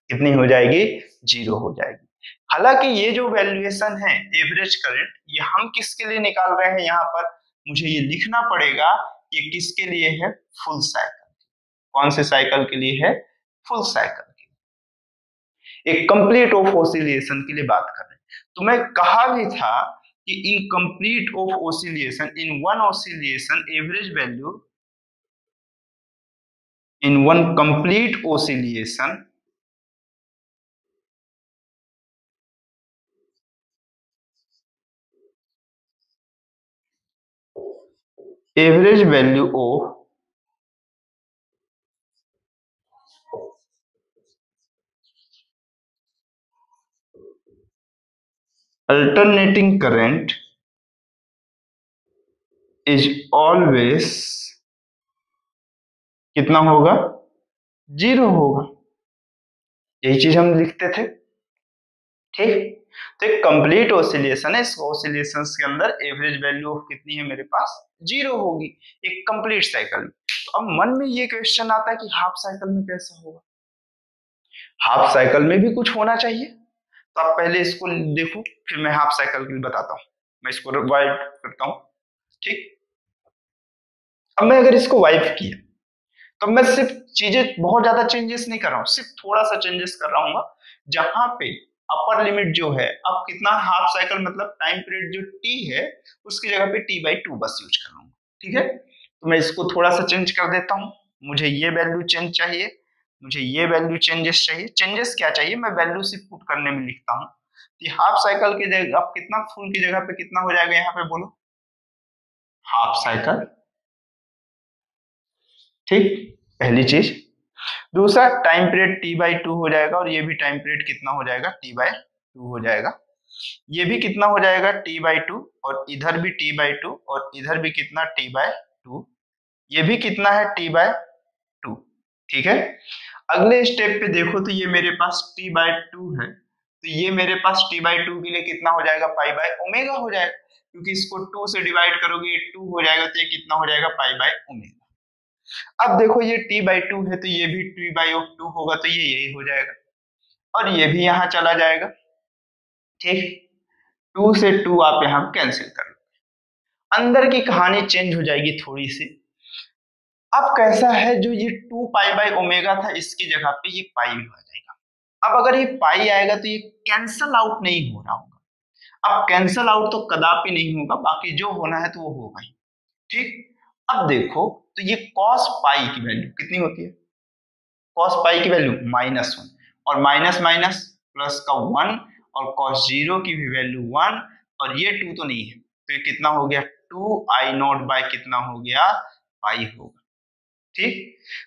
कितनी हो जाएगी? 0 हो जाएगी। हालांकि ये जो वैल्यूएशन है एवरेज करंट, ये हम किसके लिए निकाल रहे हैं? यहाँ पर मुझे ये लिखना पड़ेगा ये किसके लिए है? Full cycle. कौन से साइकिल के लिए है? फुल साइकिल के लिए, एक कंप्लीट ऑफ ऑसिलेशन के लिए बात कर रहे हैं। तो मैं कहा भी था कि in complete of oscillation, in one oscillation average value, in one complete oscillation average value of alternating current is always कितना होगा? 0 होगा। यही चीज हम लिखते थे। ठीक। तो एक कंप्लीट ऑसिलेशन है, इस ऑसिलेशन के अंदर एवरेज वैल्यू ऑफ कितनी है मेरे पास, 0 होगी एक कंप्लीट साइकिल में। तो अब मन में ये क्वेश्चन आता है कि हाफ साइकिल में कैसा होगा, हाफ साइकिल में भी कुछ होना चाहिए। तो आप पहले इसको देखो, फिर मैं हाफ साइकिल के लिए बताता हूं। मैं इसको वाइप करता हूं, ठीक। अब मैं अगर इसको वाइप किया तो मैं सिर्फ चीजें बहुत ज्यादा चेंजेस नहीं कर रहा हूँ, सिर्फ थोड़ा सा चेंजेस कर रहा हूँ। जहां पे अपर लिमिट जो है, अब कितना हाफ साइकिल मतलब टाइम पीरियड जो टी है उसकी जगह पे t/2 बस यूज कर लूंगा, ठीक है। तो मैं इसको थोड़ा सा चेंज कर देता हूँ, मुझे ये वैल्यू चेंज चाहिए, मुझे ये वैल्यू चेंजेस चाहिए। चेंजेस क्या चाहिए, मैं वैल्यू सिर्फ पुट करने में लिखता हूँ। कि हाफ साइकिल की जगह अब कितना, फुल की जगह पे कितना हो जाएगा, यहाँ पे बोलो हाफ साइकिल, ठीक, पहली चीज। दूसरा टाइम पीरियड t/2 हो जाएगा, और ये भी टाइम पीरियड कितना हो जाएगा, t/2 हो जाएगा। ये भी कितना हो जाएगा, t/2, और इधर भी t/2, और इधर भी कितना, t/2। ये भी कितना है, t/2, ठीक है। अगले स्टेप पे देखो तो ये मेरे पास t/2 है, तो ये मेरे पास t/2 के लिए कितना हो जाएगा, पाई/ओमेगा हो जाएगा, क्योंकि इसको 2 से डिवाइड करोगे ये 2 हो जाएगा, तो ये कितना हो जाएगा, पाई/ओमेगा। अब देखो ये t/2 है, तो ये भी t/2 होगा, तो ये यही हो जाएगा, और ये भी यहाँ चला जाएगा, ठीक। 2 से 2 आप यहाँ कैंसिल कर लो, अंदर की कहानी चेंज हो जाएगी थोड़ी सी। अब कैसा है, जो ये 2 पाई/ओमेगा था इसकी जगह पे ये पाई भी आ जाएगा। अब अगर ये पाई आएगा तो ये कैंसल आउट नहीं हो रहा होगा। अब कैंसल आउट तो कदापि नहीं होगा, बाकी जो होना है तो वो होगा ही, ठीक। अब देखो तो ये cos पाई की वैल्यू कितनी होती है, cos पाई की वैल्यू -1, और माइनस माइनस प्लस का 1, और cos 0 की भी वैल्यू 1, और ये 2 तो नहीं है, तो ये कितना हो गया, 2i0 कितना हो गया, पाई होगा, ठीक।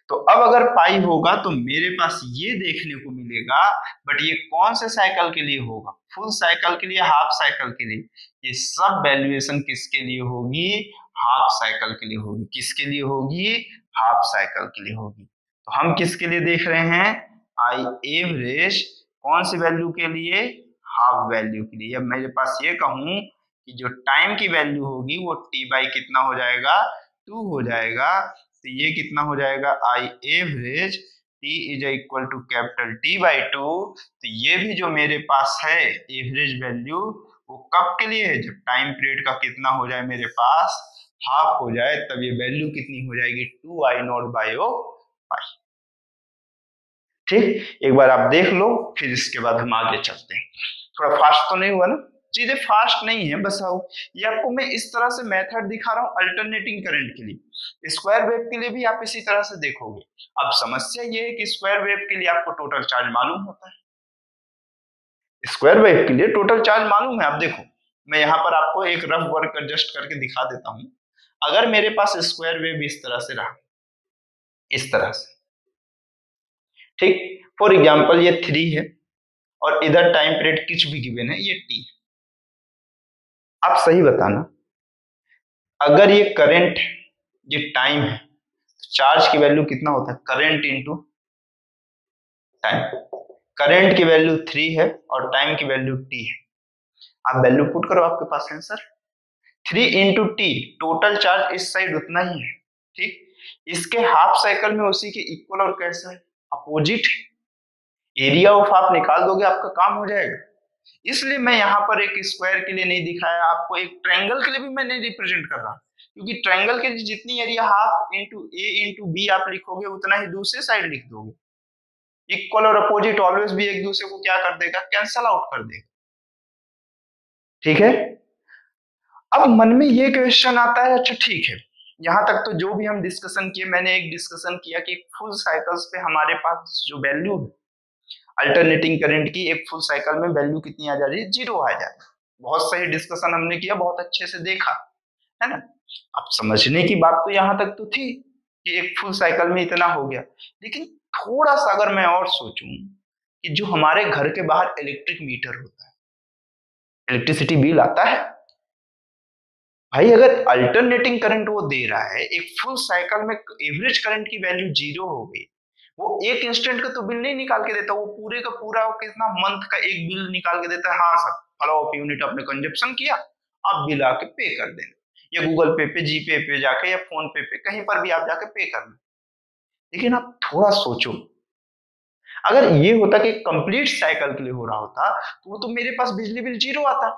तो अब अगर पाई होगा तो मेरे पास ये देखने को मिलेगा, बट ये कौन से साइकिल के लिए होगा, फुल साइकिल के लिए, हाफ साइकिल के लिए, ये सब वैल्यूएशन किसके लिए होगी, हाफ साइकिल के लिए होगी। किसके लिए होगी, हाफ साइकिल के लिए होगी। तो हम किसके लिए देख रहे हैं, आई एवरेज, कौन सी वैल्यू के लिए, हाफ वैल्यू के लिए। अब मेरे पास ये कहूं कि जो टाइम की वैल्यू होगी वो t कितना हो जाएगा, 2 हो जाएगा, तो ये कितना हो जाएगा, I average t is equal to capital t/2। तो ये भी जो मेरे पास है एवरेज वैल्यू, वो कब के लिए है, जब टाइम पीरियड का कितना हो जाए मेरे पास, हाफ हो जाए, तब ये वैल्यू कितनी हो जाएगी, 2i0/पाई, ठीक। एक बार आप देख लो, फिर इसके बाद हम आगे चलते हैं। थोड़ा फास्ट तो नहीं हुआ ना, चीजें फास्ट नहीं है, बस आओ, ये आपको मैं इस तरह से मेथड दिखा रहा हूँ अल्टरनेटिंग करंट के लिए। स्क्वायर वेव के लिए भी आप इसी तरह से देखोगे। अब समस्या ये है कि स्क्वायर वेव के लिए आपको टोटल चार्ज मालूम होता है, स्क्वायर वेव के लिए टोटल चार्ज मालूम है। आप देखो, मैं यहाँ पर आपको एक रफ वर्क एडजस्ट करके दिखा देता हूँ। अगर मेरे पास स्क्वायर वेव इस तरह से रहा, इस तरह से, ठीक, फॉर एग्जाम्पल ये 3 है, और इधर टाइम पीरियड कुछ भी गिवन है, ये t। आप सही बताना, अगर ये करंट, ये टाइम है, तो चार्ज की वैल्यू कितना होता है, करंट इनटू टाइम। करंट की वैल्यू 3 है और टाइम की वैल्यू t है। आप वैल्यू पुट करो, आपके पास answer 3 into T, total charge इस साइड उतना ही है, ठीक। इसके हाफ साइकिल में उसी के इक्वल, और कैसा है, अपोजिट। एरिया ऑफ आप निकाल दोगे, आपका काम हो जाएगा। इसलिए मैं यहाँ पर एक स्क्वायर के लिए नहीं दिखाया आपको, एक ट्रायंगल के लिए भी मैं नहीं रिप्रेजेंट कर रहा, क्योंकि ट्रायंगल के जितनी एरिया हाफ इंटू ए इंटू बी आप लिखोगे, उतना ही दूसरे साइड लिख दोगे। इक्वल और अपोजिट ऑलवेज भी एक दूसरे को क्या कर देगा, कैंसल आउट कर देगा, ठीक है। अब मन में ये क्वेश्चन आता है, अच्छा ठीक है, यहाँ तक तो जो भी हम डिस्कशन किए, मैंने एक डिस्कशन किया कि फुल साइकिल्स पे हमारे पास जो वैल्यू है अल्टरनेटिंग करंट की, एक फुल साइकिल में वैल्यू कितनी आ जा रही है, 0 आ जा रही है। बहुत सही डिस्कशन हमने किया, बहुत अच्छे से देखा, है ना। अब समझने की बात तो यहाँ तक तो थी कि एक फुल साइकिल में इतना हो गया, लेकिन थोड़ा सा अगर मैं और सोचूं कि जो हमारे घर के बाहर इलेक्ट्रिक मीटर होता है, इलेक्ट्रिसिटी बिल आता है भाई, अगर अल्टरनेटिंग करंट वो दे रहा है, एक फुल साइकिल में एवरेज करंट की वैल्यू 0 हो गई, वो एक इंस्टेंट का तो बिल नहीं निकाल के देता, वो पूरे का पूरा कितना मंथ का एक बिल निकाल के देता है। हाँ सर, फॉलो ऑफ यूनिट आपने कंजप्शन किया, आप बिल आके पे कर देना, या गूगल पे जीपे पे जाके या फोन पे कहीं पर भी आप जाके पे करना। लेकिन आप थोड़ा सोचो, अगर ये होता कि कंप्लीट साइकिल के लिए हो रहा होता तो वो तो मेरे पास बिजली बिल जीरो आता।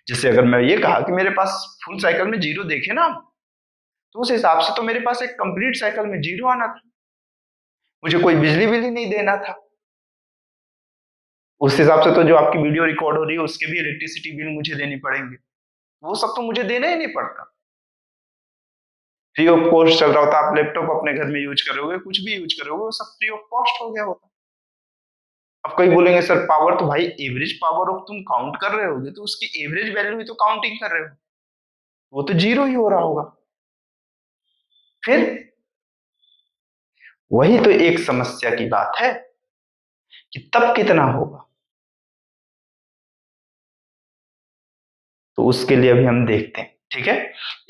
जैसे अगर मैं ये कहा कि मेरे पास फुल साइकिल में जीरो देखे ना, तो उस हिसाब से तो मेरे पास एक कंप्लीट साइकिल में जीरो आना था, मुझे कोई बिजली बिल ही नहीं देना था। उस हिसाब से तो जो आपकी वीडियो रिकॉर्ड हो रही है उसके भी इलेक्ट्रिसिटी बिल मुझे देने पड़ेंगे, वो सब तो मुझे देना ही नहीं पड़ता। फ्री ऑफ कॉस्ट चल रहा होता, आप लैपटॉप अपने घर में यूज करोगे, कुछ भी यूज करोगे, वो सब फ्री ऑफ कॉस्ट हो गया होता। अब कोई बोलेंगे सर पावर तो भाई एवरेज पावर ऑफ तुम काउंट कर रहे होगे तो उसकी एवरेज वैल्यू ही तो काउंटिंग कर रहे हो, वो तो जीरो ही हो रहा होगा। फिर वही तो एक समस्या की बात है कि तब कितना होगा। तो उसके लिए अभी हम देखते हैं, ठीक है।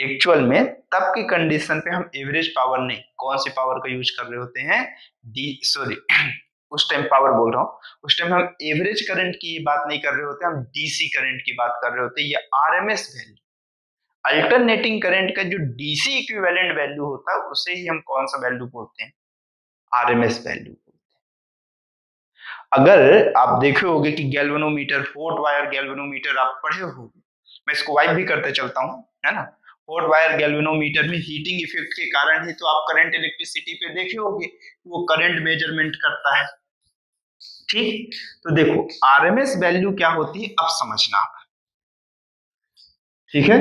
एक्चुअल में तब की कंडीशन पे हम एवरेज पावर नहीं, कौन सी पावर का यूज कर रहे होते हैं, डी सॉरी उस टाइम पावर बोल रहा हूं, उस टाइम हम एवरेज करंट की बात नहीं कर रहे होते, हम डीसी करंट की बात कर रहे होते हैं, या आरएमएस वैल्यू। अल्टरनेटिंग करंट का जो डीसी इक्विवेलेंट वैल्यू होता है उसे ही हम कौन सा वैल्यू बोलते हैं, आरएमएस वैल्यू। अगर आप देखे होगे कि गैल्वेनोमीटर, हॉट वायर गैल्वेनोमीटर आप पढ़े होगे, मैं इसको वाइप भी करते चलता हूँ, है ना। हॉट वायर गैल्वेनोमीटर में हीटिंग इफेक्ट के कारण ही तो आप करंट इलेक्ट्रिसिटी पे देखे होगे, वो करंट मेजरमेंट करता है। ठीक, तो देखो आरएमएस वैल्यू क्या होती है अब समझना, ठीक है।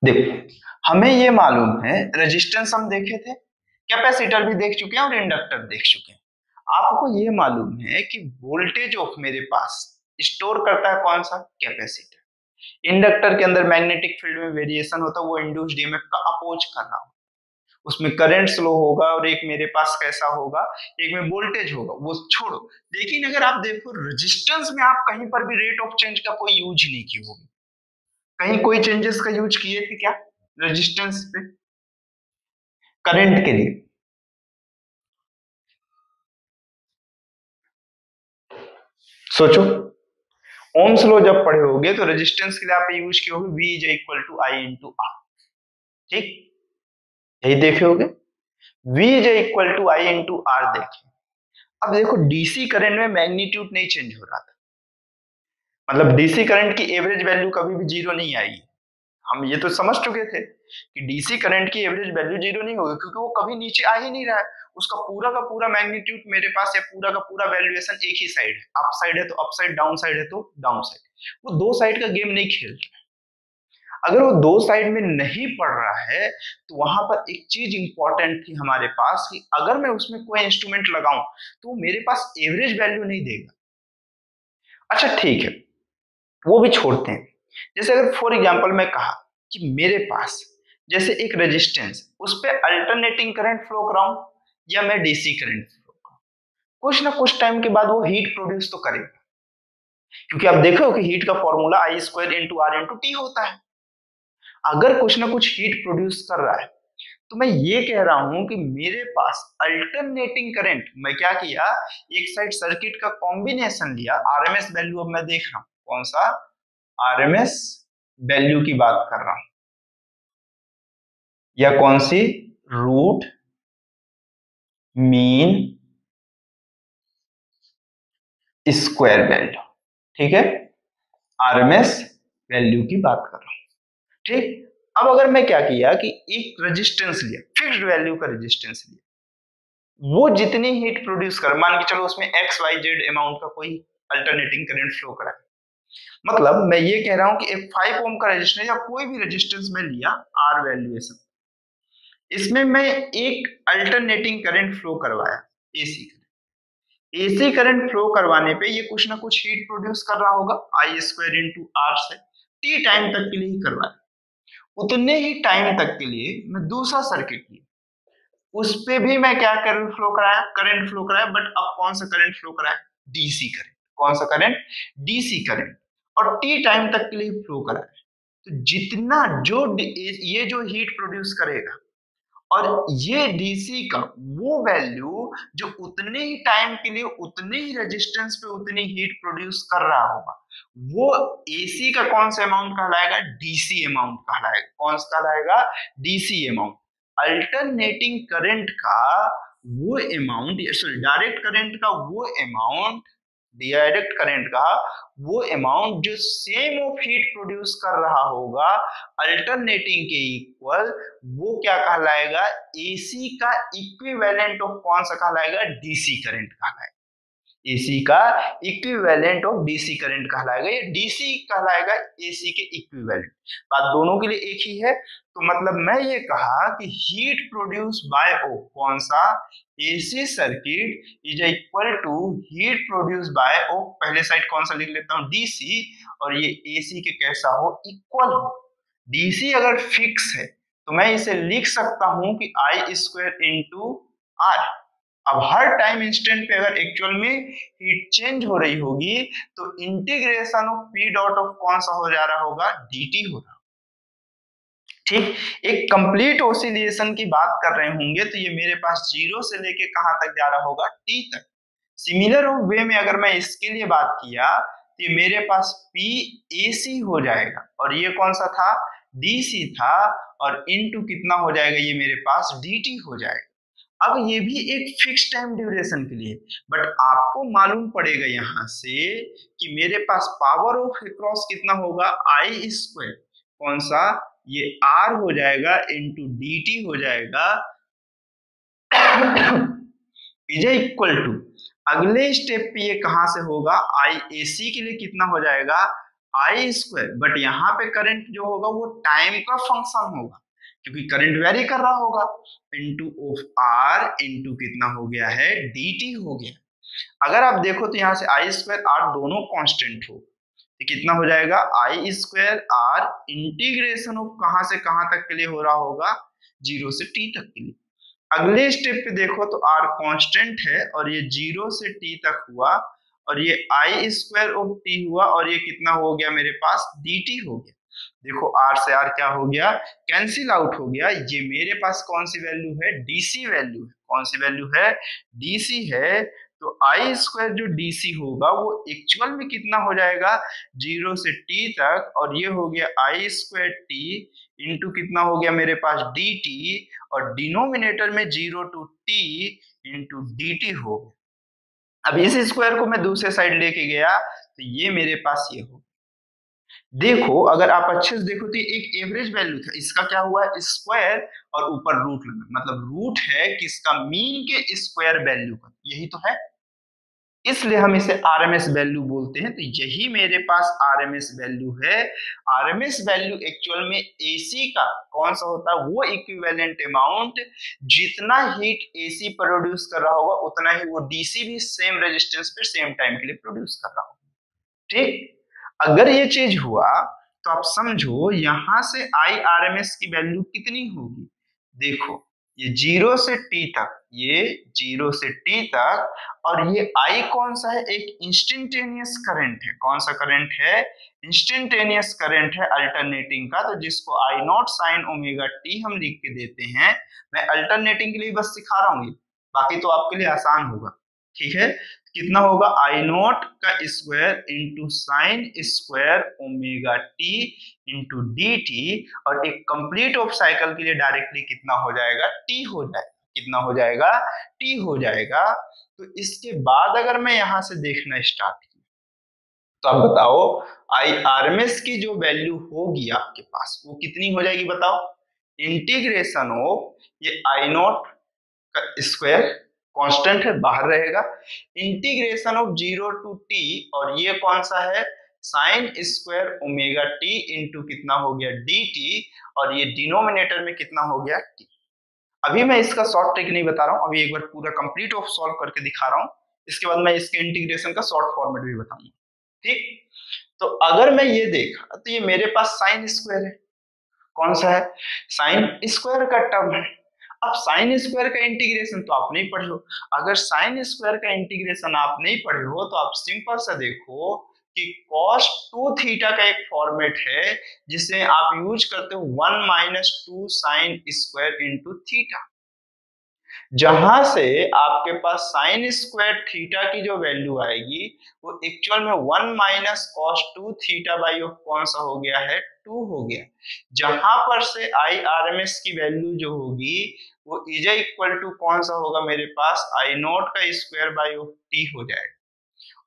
देखो हमें ये मालूम है, रेजिस्टेंस हम देखे थे, कैपेसिटर भी देख चुके हैं और इंडक्टर देख चुके हैं। आपको ये मालूम है कि वोल्टेज ऑफ मेरे पास स्टोर करता है कौन सा, कैपेसिटर। इंडक्टर के अंदर मैग्नेटिक फील्ड में वेरिएशन होता है, वो इंड्यूस्ड ईएमएफ का अपोज कर रहा होगा, उसमें करंट स्लो होगा, और एक मेरे पास कैसा होगा, एक में वोल्टेज होगा, वो छोड़ो। लेकिन अगर आप देखो रेजिस्टेंस में आप कहीं पर भी रेट ऑफ चेंज का कोई यूज नहीं किए होगे, कहीं कोई चेंजेस का यूज किए थे क्या रेजिस्टेंस पे करंट के लिए? सोचो, ओम्स लॉ जब पढ़े होगे तो रेजिस्टेंस के लिए आप यूज किए होगे V is equal to I into R, ठीक, यही देखे होगे, V is equal to I into R देखे। अब देखो डीसी करंट में मैग्नीट्यूड नहीं चेंज हो रहा था, मतलब डीसी करंट की एवरेज वैल्यू कभी भी जीरो नहीं आएगी, हम ये तो समझ चुके थे कि डीसी करंट की एवरेज वैल्यू जीरो नहीं होगी, क्योंकि वो कभी नीचे आ ही नहीं रहा है, उसका पूरा का पूरा मैग्नीट्यूड मेरे पास या पूरा का पूरा वैल्यूएशन एक ही साइड है, अप साइड है तो अप साइड, डाउन साइड है तो डाउन साइड, वो दो साइड का गेम नहीं खेल रहा है। अगर वो दो साइड में नहीं पड़ रहा है तो वहां पर एक चीज इंपॉर्टेंट थी हमारे पास कि अगर मैं उसमें कोई इंस्ट्रूमेंट लगाऊं तो मेरे पास एवरेज वैल्यू नहीं देगा। अच्छा ठीक है, वो भी छोड़ते हैं। जैसे अगर फॉर एग्जांपल मैं कहा कि मेरे पास जैसे एक रेजिस्टेंस, उस पे अल्टरनेटिंग करंट फ्लो कराऊं या मैं डीसी करंट फ्लो कराऊं, कुछ ना कुछ टाइम के बाद वो हीट प्रोड्यूस तो करेगा, क्योंकि आप देख रहे हो कि हीट का formula I square into R into T होता है। अगर कुछ ना कुछ हीट प्रोड्यूस कर रहा है तो मैं ये कह रहा हूं कि मेरे पास अल्टरनेटिंग करंट, मैं क्या किया, एक साइड सर्किट का कॉम्बिनेशन लिया, आरएमएस वैल्यू अब मैं देख रहा हूं कौन सा, आरएमएस वैल्यू की बात कर रहा हूं, या कौन सी, रूट मीन स्क्वायर वैल्यू, ठीक है, आरएमएस वैल्यू की बात कर रहा हूं, ठीक। अब अगर मैं क्या किया कि एक रेजिस्टेंस लिया, फिक्स्ड वैल्यू का रेजिस्टेंस लिया, वो जितनी हीट प्रोड्यूस कर, मान के चलो उसमें एक्स वाई जेड अमाउंट का कोई अल्टरनेटिंग करंट फ्लो करा, मतलब मैं ये कह रहा हूं कि एक 5 ओम का रेजिस्टेंस या कोई भी रेजिस्टेंस में लिया, आर वैल्यूएशन, इसमें मैं एक अल्टरनेटिंग करंट फ्लो करवाया, AC current. AC current flow करवाने पे ये कुछ ना कुछ हीट प्रोड्यूस कर रहा होगा, आई स्क्वायर इंटू आर से, टी टाइम तक के लिए ही करवाया। उतने ही टाइम तक के लिए मैं दूसरा सर्किट लिया, उस पे भी मैं क्या करंट फ्लो कराया, करंट फ्लो कराया, बट अब कौन सा करंट फ्लो कराया, डीसी करंट। कौन सा करंट, डीसी करंट, और टी टाइम तक के लिए फ्लो कराया। तो जितना जो ये जो हीट प्रोड्यूस करेगा और ये डीसी का वो वैल्यू जो उतने ही टाइम के लिए उतने ही रेजिस्टेंस पे उतनी हीट प्रोड्यूस कर रहा होगा, वो एसी का कौन सा अमाउंट कहलाएगा? डीसी अमाउंट कहलाएगा। कौन सा कहलाएगा? DC amount. अल्टरनेटिंग करंट का वो अमाउंट, सॉरी डायरेक्ट करंट का वो अमाउंट, डायरेक्ट करंट का वो अमाउंट जो सेम ऑफ हीट प्रोड्यूस कर रहा होगा अल्टरनेटिंग के इक्वल, वो क्या कहलाएगा? एसी का इक्विवेलेंट ऑफ कौन सा कहलाएगा? डीसी करंट कहलाएगा। एसी का इक्विवेलेंट ऑफ डीसी करंट कहलाएगा, या डीसी कहलाएगा एसी के इक्विवेलेंट। बात दोनों के लिए एक ही है। तो मतलब मैं ये कहा कि हीट प्रोड्यूस बाय ओ कौन सा? AC circuit is equal to heat produce by O, पहले साइड कौन सा लिख लेता हूं? डीसी, और ये एसी के कैसा हो? इक्वल हो। डीसी अगर फिक्स है तो मैं इसे लिख सकता हूं कि आई स्क्वायर इंटू आर। अब हर टाइम इंस्टेंट पे अगर एक्चुअल में हीट चेंज हो रही होगी तो integration of P dot of कौन सा हो जा रहा होगा? डीटी हो रहा। ठीक, एक कंप्लीट ऑसिलेशन की बात कर रहे होंगे तो ये मेरे पास जीरो से लेके कहां तक जा रहा होगा? टी तक। सिमिलर वे में अगर मैं इसके लिए बात किया तो ये मेरे पास पी एसी हो जाएगा, और ये कौन सा था? डीसी था, और इनटू कितना हो जाएगा? ये मेरे पास डीटी हो जाएगा। अब ये भी एक फिक्स टाइम ड्यूरेशन के लिए, बट आपको मालूम पड़ेगा यहां से कि मेरे पास पावर ऑफ अक्रॉस कितना होगा? आई स्क्वायर, कौन सा? ये आर हो जाएगा इंटू डी टी हो जाएगा इज इक्वल टू, अगले स्टेप पे ये कहां से होगा? आई ए सी के लिए कितना हो जाएगा? आई स्क्वायर, बट यहाँ पे करंट जो होगा वो टाइम का फंक्शन होगा क्योंकि करंट वेरी कर रहा होगा, इंटू ऑफ आर इंटू कितना हो गया है? डी टी हो गया। अगर आप देखो तो यहाँ से आई स्क्वायर आर दोनों कांस्टेंट हो तो कितना हो जाएगा? आई स्क्वायर आर इंटीग्रेशन ऑफ कहां से कहां तक के लिए हो रहा होगा? जीरो से टी तक के लिए। अगले स्टेप पे देखो तो आर कांस्टेंट है और ये जीरो से टी तक हुआ, और ये आई स्क्वायर ऑफ टी हुआ, और ये कितना हो गया मेरे पास? डी टी हो गया। देखो आर से आर क्या हो गया? कैंसिल आउट हो गया। ये मेरे पास कौन सी वैल्यू है? डीसी वैल्यू है। कौन सी वैल्यू है? डीसी है। तो आई स्क्वायर जो डीसी होगा वो एक्चुअल में कितना हो जाएगा? जीरो से टी तक, और ये हो गया आई स्क्वायर टी इंटू कितना हो गया मेरे पास? डी टी, और डिनोमिनेटर में zero to T into D T हो गया। अब इस स्क्वायर को मैं दूसरे साइड लेके गया तो ये मेरे पास ये हो। देखो अगर आप अच्छे से देखो तो ये एक एवरेज वैल्यू था, इसका क्या हुआ? स्क्वायर, और ऊपर रूट लगा, मतलब रूट है किसका? मीन के स्क्वायर वैल्यू का, यही तो है, इसलिए हम इसे आरएमएस वैल्यू बोलते हैं। तो यही मेरे पास आरएमएस वैल्यू है। आरएमएस वैल्यू एक्चुअल में एसी का कौन सा होता है? वो इक्विवेलेंट अमाउंट जितना हीट एसी प्रोड्यूस कर रहा होगा उतना ही वो डीसी भी सेम रेजिस्टेंस पे सेम टाइम के लिए प्रोड्यूस कर रहा होगा। ठीक, अगर ये चीज हुआ तो आप समझो यहां से आई आरएमएस की वैल्यू कितनी होगी? देखो ये जीरो से टी तक, ये जीरो से टी तक, और ये आई कौन सा है? एक इंस्टेंटेनियस करंट है। कौन सा करंट है? इंस्टेंटेनियस करंट है अल्टरनेटिंग का, तो जिसको आई नॉट साइन ओमेगा टी हम लिख के देते हैं। मैं अल्टरनेटिंग के लिए बस सिखा रहा हूँ, बाकी तो आपके लिए आसान होगा। ठीक है, कितना होगा? आई नॉट का square into sine square omega T into D T, और एक कंप्लीट ऑफ साइकिल के लिए डायरेक्टली कितना हो जाएगा? टी हो जाएगा। कितना हो जाएगा? टी हो जाएगा। तो इसके बाद अगर मैं यहां से देखना स्टार्ट किया तो आप बताओ आई आरएमएस की जो वैल्यू होगी आपके पास वो कितनी हो जाएगी? बताओ। इंटीग्रेशन ऑफ ये आई नॉट का स्क्वायर कांस्टेंट है, बाहर रहेगा, integration of zero to T, और ये कौन सा है? Sine square omega T into कितना हो गया? डी टी, और ये डिनोमिनेटर में कितना हो गया? टी। अभी मैं इसका शॉर्ट ट्रिक नहीं बता रहा हूं, अभी एक बार पूरा कंप्लीट ऑफ सॉल्व करके दिखा रहा हूं, इसके बाद मैं इसके इंटीग्रेशन का शॉर्ट फॉर्मेट भी बताऊंगा। ठीक, तो अगर मैं ये देखा तो ये मेरे पास साइन स्क्वायर है। कौन सा है? साइन स्क्वायर का टर्म है। अब साइन स्क्वायर का इंटीग्रेशन तो आप नहीं पढ़े हो। अगर साइन स्क्वायर का इंटीग्रेशन आप नहीं पढ़े हो तो आप सिंपल सा देखो कि cos 2 थीटा का एक फॉर्मेट है जिसे आप यूज करते हो 1 minus 2 sine square into theta, जहां से आपके पास साइन स्क्वायर थीटा की जो वैल्यू आएगी वो एक्चुअल में 1 minus cos 2 theta by of कौन सा हो गया है, 2 हो गया, जहां पर से आई आर एम एस की वैल्यू जो होगी वो इज इक्वल टू कौन सा होगा मेरे पास, आई नॉट का स्क्वायर बाई ऑफ टी हो जाएगा।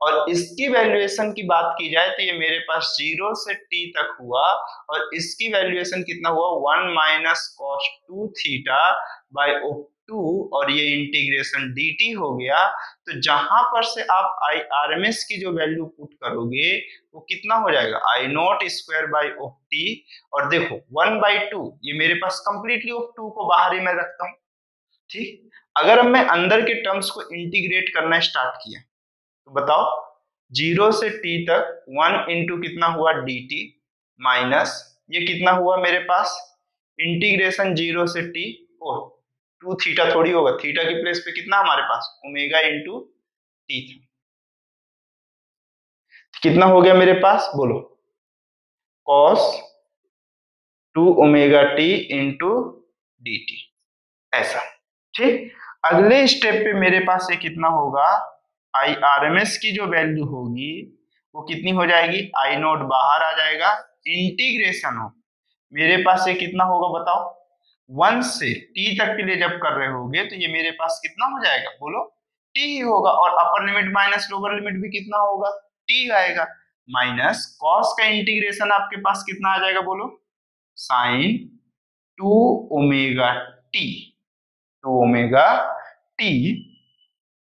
और इसकी वैल्यूएशन की बात की जाए तो ये मेरे पास 0 से t तक हुआ और इसकी वैल्यूएशन कितना हुआ, 1 माइनस कॉस 2 थीटा बाय 2 और ये इंटीग्रेशन dt हो गया। तो जहां पर से आप आई आर एम एस की जो वैल्यू पुट करोगे वो कितना हो जाएगा, I nought square by of T, और देखो 1/2 ये मेरे पास कंप्लीटली ऑफ 2 को बाहर ही मैं रखता हूँ, ठीक। अगर अब मैं अंदर के टर्म्स को इंटीग्रेट करना स्टार्ट किया तो बताओ 0 से t तक 1 इंटू कितना हुआ dt माइनस ये कितना हुआ मेरे पास इंटीग्रेशन 0 से t, ओ 2 थीटा थोड़ी होगा, थीटा की प्लेस पे कितना हमारे पास ओमेगा इंटू टी था, कितना हो गया मेरे पास बोलो, cos 2 omega t into dt, ऐसा, ठीक। अगले स्टेप पे मेरे पास ये कितना होगा, आई आर एम एस की जो वैल्यू होगी वो कितनी हो जाएगी, आई नोट बाहर आ जाएगा, इंटीग्रेशन हो मेरे पास ये कितना होगा बताओ, 1 से t तक के लिए जब कर रहे होगे तो ये मेरे पास कितना हो जाएगा बोलो, t ही होगा, और upper limit minus lower limit भी कितना होगा, t आएगा, माइनस कॉस का इंटीग्रेशन आपके पास कितना आ जाएगा बोलो, sine 2 omega T, 2 omega T,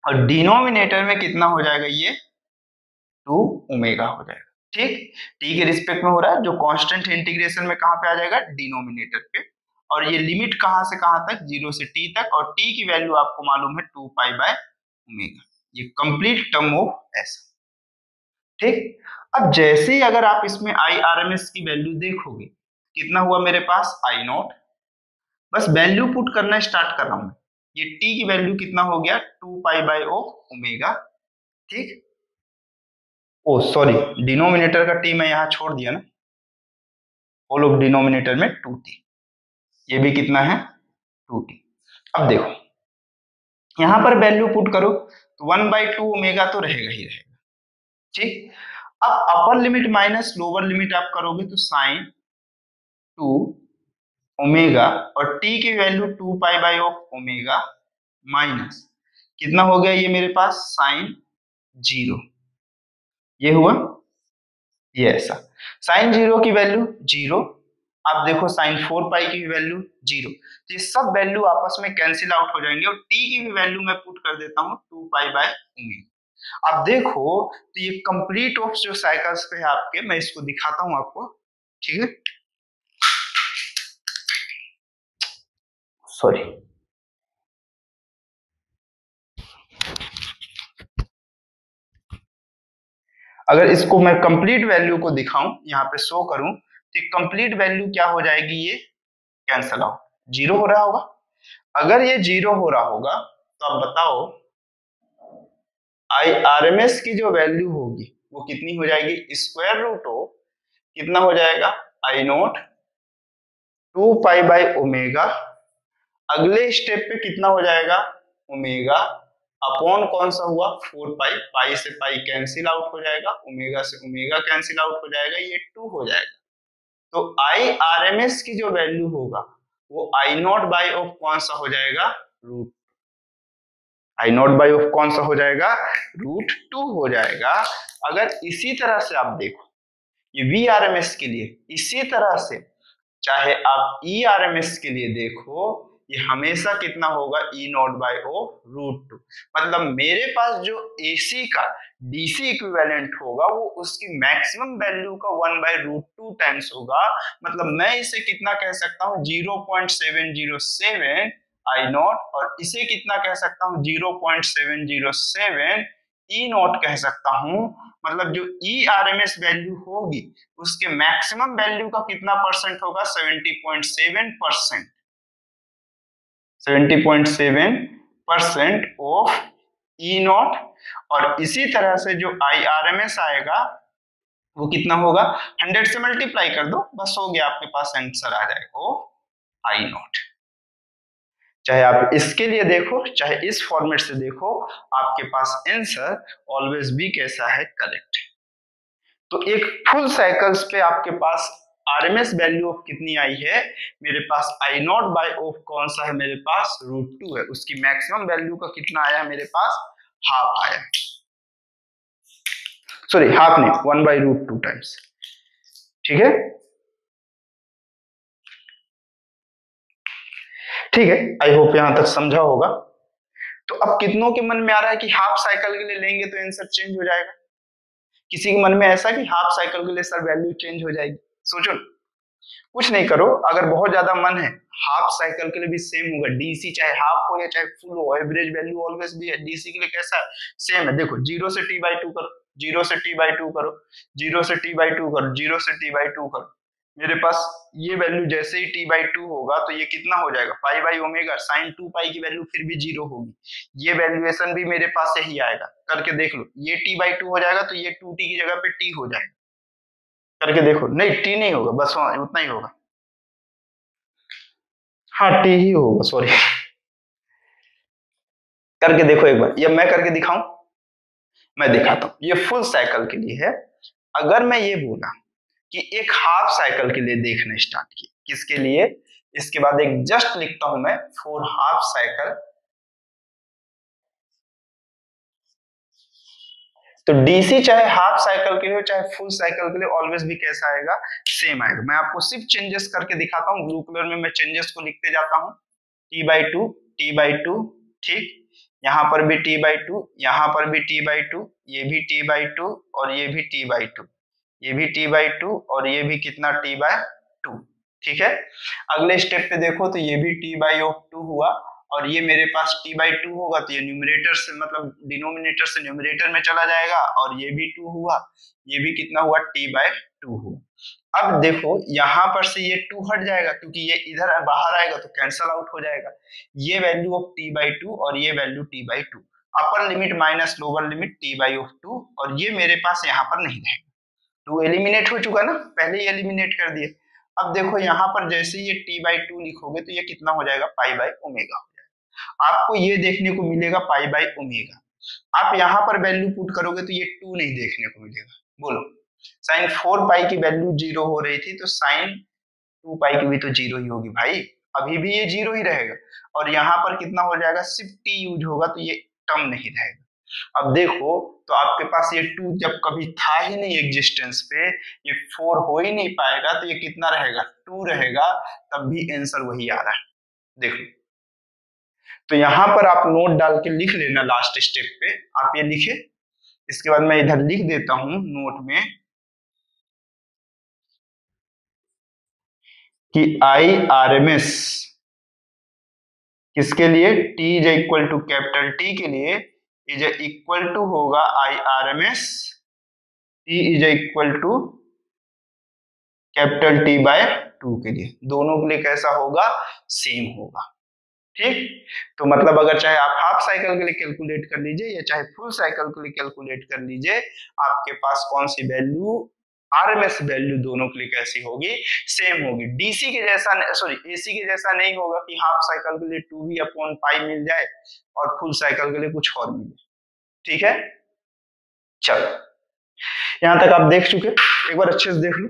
और डिनोमिनेटर में कितना हो जाएगा ये 2 ओमेगा हो जाएगा, ठीक। टी के रिस्पेक्ट में हो रहा है, जो कांस्टेंट इंटीग्रेशन में कहां पे आ जाएगा, डिनोमिनेटर पे, और ये लिमिट कहां से कहां तक, 0 से t तक, और t की वैल्यू आपको मालूम है 2 पाई बाय ओमेगा, ये कंप्लीट टर्म ऑफ ऐसा, ठीक। अब जैसे ही अगर आप इसमें आई आर एम एस की वैल्यू देखोगे कितना हुआ मेरे पास, आई नॉट, बस वैल्यू पुट करना स्टार्ट कर रहा हूं मैं, ये t की वैल्यू कितना हो गया 2 पाई बाय ओमेगा, ठीक। ओ सॉरी, डिनोमिनेटर का t मैं यहां छोड़ दिया ना, होल ऑफ डिनोमिनेटर में 2t, ये भी कितना है 2t। अब देखो यहां पर वैल्यू पुट करो तो 1/2 ओमेगा तो रहेगा ही रहेगा, ठीक। अब upper limit minus lower limit आप करोगे तो साइन 2 ओमेगा और t की value 2 pi by of omega minus कितना हो गया ये मेरे पास साइन 0, ये हुआ ये ऐसा, साइन 0 की वैल्यू 0, आप देखो साइन 4 पाई की वैल्यू 0, तो ये सब वैल्यू आपस में कैंसिल आउट हो जाएंगे और t की भी वैल्यू मैं पुट कर देता हूं 2 पाई बाय ओमेगा। अब देखो तो ये कंप्लीट ऑफ जो साइकिल्स पे है आपके, मैं इसको दिखाता हूं आपको, ठीक है, सॉरी, अगर इसको मैं कंप्लीट वैल्यू को दिखाऊं यहाँ पे शो करूं तो कंप्लीट वैल्यू क्या हो जाएगी, ये कैंसल आउट, 0 हो रहा होगा। अगर ये 0 हो रहा होगा तो आप बताओ आई आर एम एस की जो वैल्यू होगी वो कितनी हो जाएगी, स्क्वायर रूट हो कितना हो जाएगा, आई नोट 2 पाई बाय ओमेगा, अगले स्टेप पे कितना हो जाएगा ओमेगा अपॉन कौन सा हुआ 4 पाई, पाई से पाई कैंसिल आउट हो जाएगा, ओमेगा से ओमेगा कैंसिल आउट हो जाएगा, ये 2 हो जाएगा। तो आई आर एम एस की जो वैल्यू होगा वो आई नॉट बाई ऑफ कौन सा हो जाएगा, root, I naught by of कौन सा हो जाएगा, रूट 2 हो जाएगा। अगर इसी तरह से आप देखो ये वी आर एम एस के लिए, इसी तरह से चाहे आप ई आर एम एस के लिए देखो, ये हमेशा कितना होगा ई नॉट बाई ओ रूट 2, मतलब मेरे पास जो एसी का डीसी इक्विवेलेंट होगा वो उसकी मैक्सिमम वैल्यू का 1/√2 टाइम्स होगा, मतलब मैं इसे कितना कह सकता हूँ 0.707 आई नॉट, और इसे कितना कह सकता हूँ 0.707 ई नॉट कह सकता हूँ, मतलब जो E R M S value होगी उसके मैक्सिमम वैल्यू का कितना परसेंट होगा, 70.7%, 70.7% ऑफ ई नॉट, और इसी तरह से जो आई आर एम एस आएगा वो कितना होगा, 100 से मल्टीप्लाई कर दो, बस हो गया, आपके पास आंसर आ जाएगा वो आई नॉट। चाहे आप इसके लिए देखो चाहे इस फॉर्मेट से देखो, आपके पास आंसर ऑलवेज भी कैसा है, करेक्ट। तो एक फुल साइकिल्स पे आपके पास आरएमएस वैल्यू ऑफ कितनी आई है, मेरे पास आई नॉट बाय ऑफ कौन सा है, मेरे पास √2 है, उसकी मैक्सिमम वैल्यू का कितना आया मेरे पास, हाफ आया, सॉरी हाफ नहीं, 1/√2 टाइम्स। ठीक है, ठीक है, आई होप यहां तक समझा होगा। तो अब कितनों के मन में आ रहा है कि हाफ साइकिल के लिए लेंगे तो आंसर चेंज हो जाएगा, किसी के मन में ऐसा कि हाफ साइकिल के लिए सर वैल्यू चेंज हो जाएगी, सोचो, कुछ नहीं करो, अगर बहुत ज्यादा मन है हाफ साइकिल के लिए भी सेम होगा, डीसी चाहे हाफ हो या चाहे फुल हो, एवरेज वैल्यू ऑलवेज भी है, डीसी के लिए कैसा है, सेम है। देखो 0 से t/2 करो, 0 से t/2 करो, 0 से t/2 करो, 0 से t/2 करो, मेरे पास ये वैल्यू जैसे ही t/2 होगा तो ये कितना हो जाएगा, π/ω, sin 2π की वैल्यू फिर भी 0 होगी, ये वैल्यूएशन भी मेरे पास यही आएगा, करके देख लो, ये t/2 हो जाएगा तो ये 2t की जगह पे t हो जाएगा, करके देखो, नहीं t नहीं होगा, बस उतना ही होगा, हाँ टी ही होगा, सॉरी, करके देखो एक बार, ये मैं करके दिखाऊं, मैं दिखाता हूं, ये फुल साइकिल के लिए है। अगर मैं ये बोला कि एक हाफ साइकिल के लिए देखना स्टार्ट किया, किसके लिए, इसके बाद एक जस्ट लिखता हूं मैं फॉर हाफ साइकिल, तो डीसी चाहे हाफ साइकिल के लिए हो चाहे फुल साइकिल के लिए ऑलवेज भी कैसा आएगा, सेम आएगा। मैं आपको सिर्फ चेंजेस करके दिखाता हूं, ब्लू कलर में मैं चेंजेस को लिखते जाता हूं, t/2 t/2, ठीक, यहां पर भी t/2, यहां पर भी t/2, ये भी t/2 और ये भी t/2, ये भी t/2 और ये भी कितना t/2, ठीक है। अगले स्टेप पे देखो तो ये भी t/2 हुआ और ये मेरे पास t/2 होगा तो ये न्यूमरेटर से मतलब डिनोमिनेटर से न्यूमरेटर में चला जाएगा और ये भी 2 हुआ, ये भी कितना हुआ, t/2 हुआ। अब देखो यहाँ पर से ये 2 हट जाएगा क्योंकि ये इधर बाहर आएगा तो कैंसल आउट हो जाएगा, ये वैल्यू ऑफ t/2 और ये value t/2, upper limit minus lower limit t/2 और ये मेरे पास यहाँ पर नहीं रहेगा, 2 एलिमिनेट हो चुका ना, पहले ही एलिमिनेट कर दिए। अब देखो यहाँ पर जैसे ये t/2 लिखोगे तो ये कितना हो जाएगा, π/ω हो जाएगा, आपको ये देखने को मिलेगा π/ω, आप यहाँ पर वैल्यू पुट करोगे तो ये 2 नहीं देखने को मिलेगा, बोलो sin 4π की वैल्यू 0 हो रही थी तो sin 2π की भी तो 0 ही होगी भाई, अभी भी ये 0 ही रहेगा और यहाँ पर कितना हो जाएगा, सिर्फ t यूज होगा तो ये टर्म नहीं रहेगा। अब देखो तो आपके पास ये 2 जब कभी था ही नहीं एग्जिस्टेंस पे, ये 4 हो ही नहीं पाएगा तो ये कितना रहेगा, 2 रहेगा, तब भी आंसर वही आ रहा है, देखो। तो यहां पर आप नोट डाल के लिख लेना, लास्ट स्टेप पे आप ये लिखे, इसके बाद मैं इधर लिख देता हूं नोट में कि IRMS किसके लिए, T is equal to capital T के लिए इज इक्वल टू होगा IRMS T is equal to capital T/2 के लिए, दोनों के लिए कैसा होगा, सेम होगा, ठीक। तो मतलब अगर चाहे आप हाफ साइकिल के लिए कैलकुलेट कर लीजिए या चाहे फुल साइकिल के लिए कैलकुलेट कर लीजिए, आपके पास कौन सी वैल्यू, आरएमएस वैल्यू दोनों के लिए कैसी होगी, सेम होगी, डीसी के जैसा, सॉरी एसी के जैसा नहीं होगा कि हाफ साइकिल के लिए 2v/π मिल जाए और फुल साइकिल के लिए कुछ और मिले, ठीक है। चलो यहां तक आप देख चुके, एक बार अच्छे से देख लो,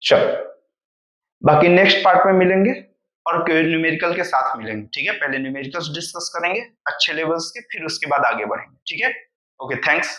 चलो बाकी नेक्स्ट पार्ट में मिलेंगे और न्यूमेरिकल के साथ मिलेंगे, ठीक है। पहले न्यूमेरिकल्स डिस्कस करेंगे अच्छे लेवल्स के, फिर उसके बाद आगे बढ़ेंगे, ठीक है। Okay thanks.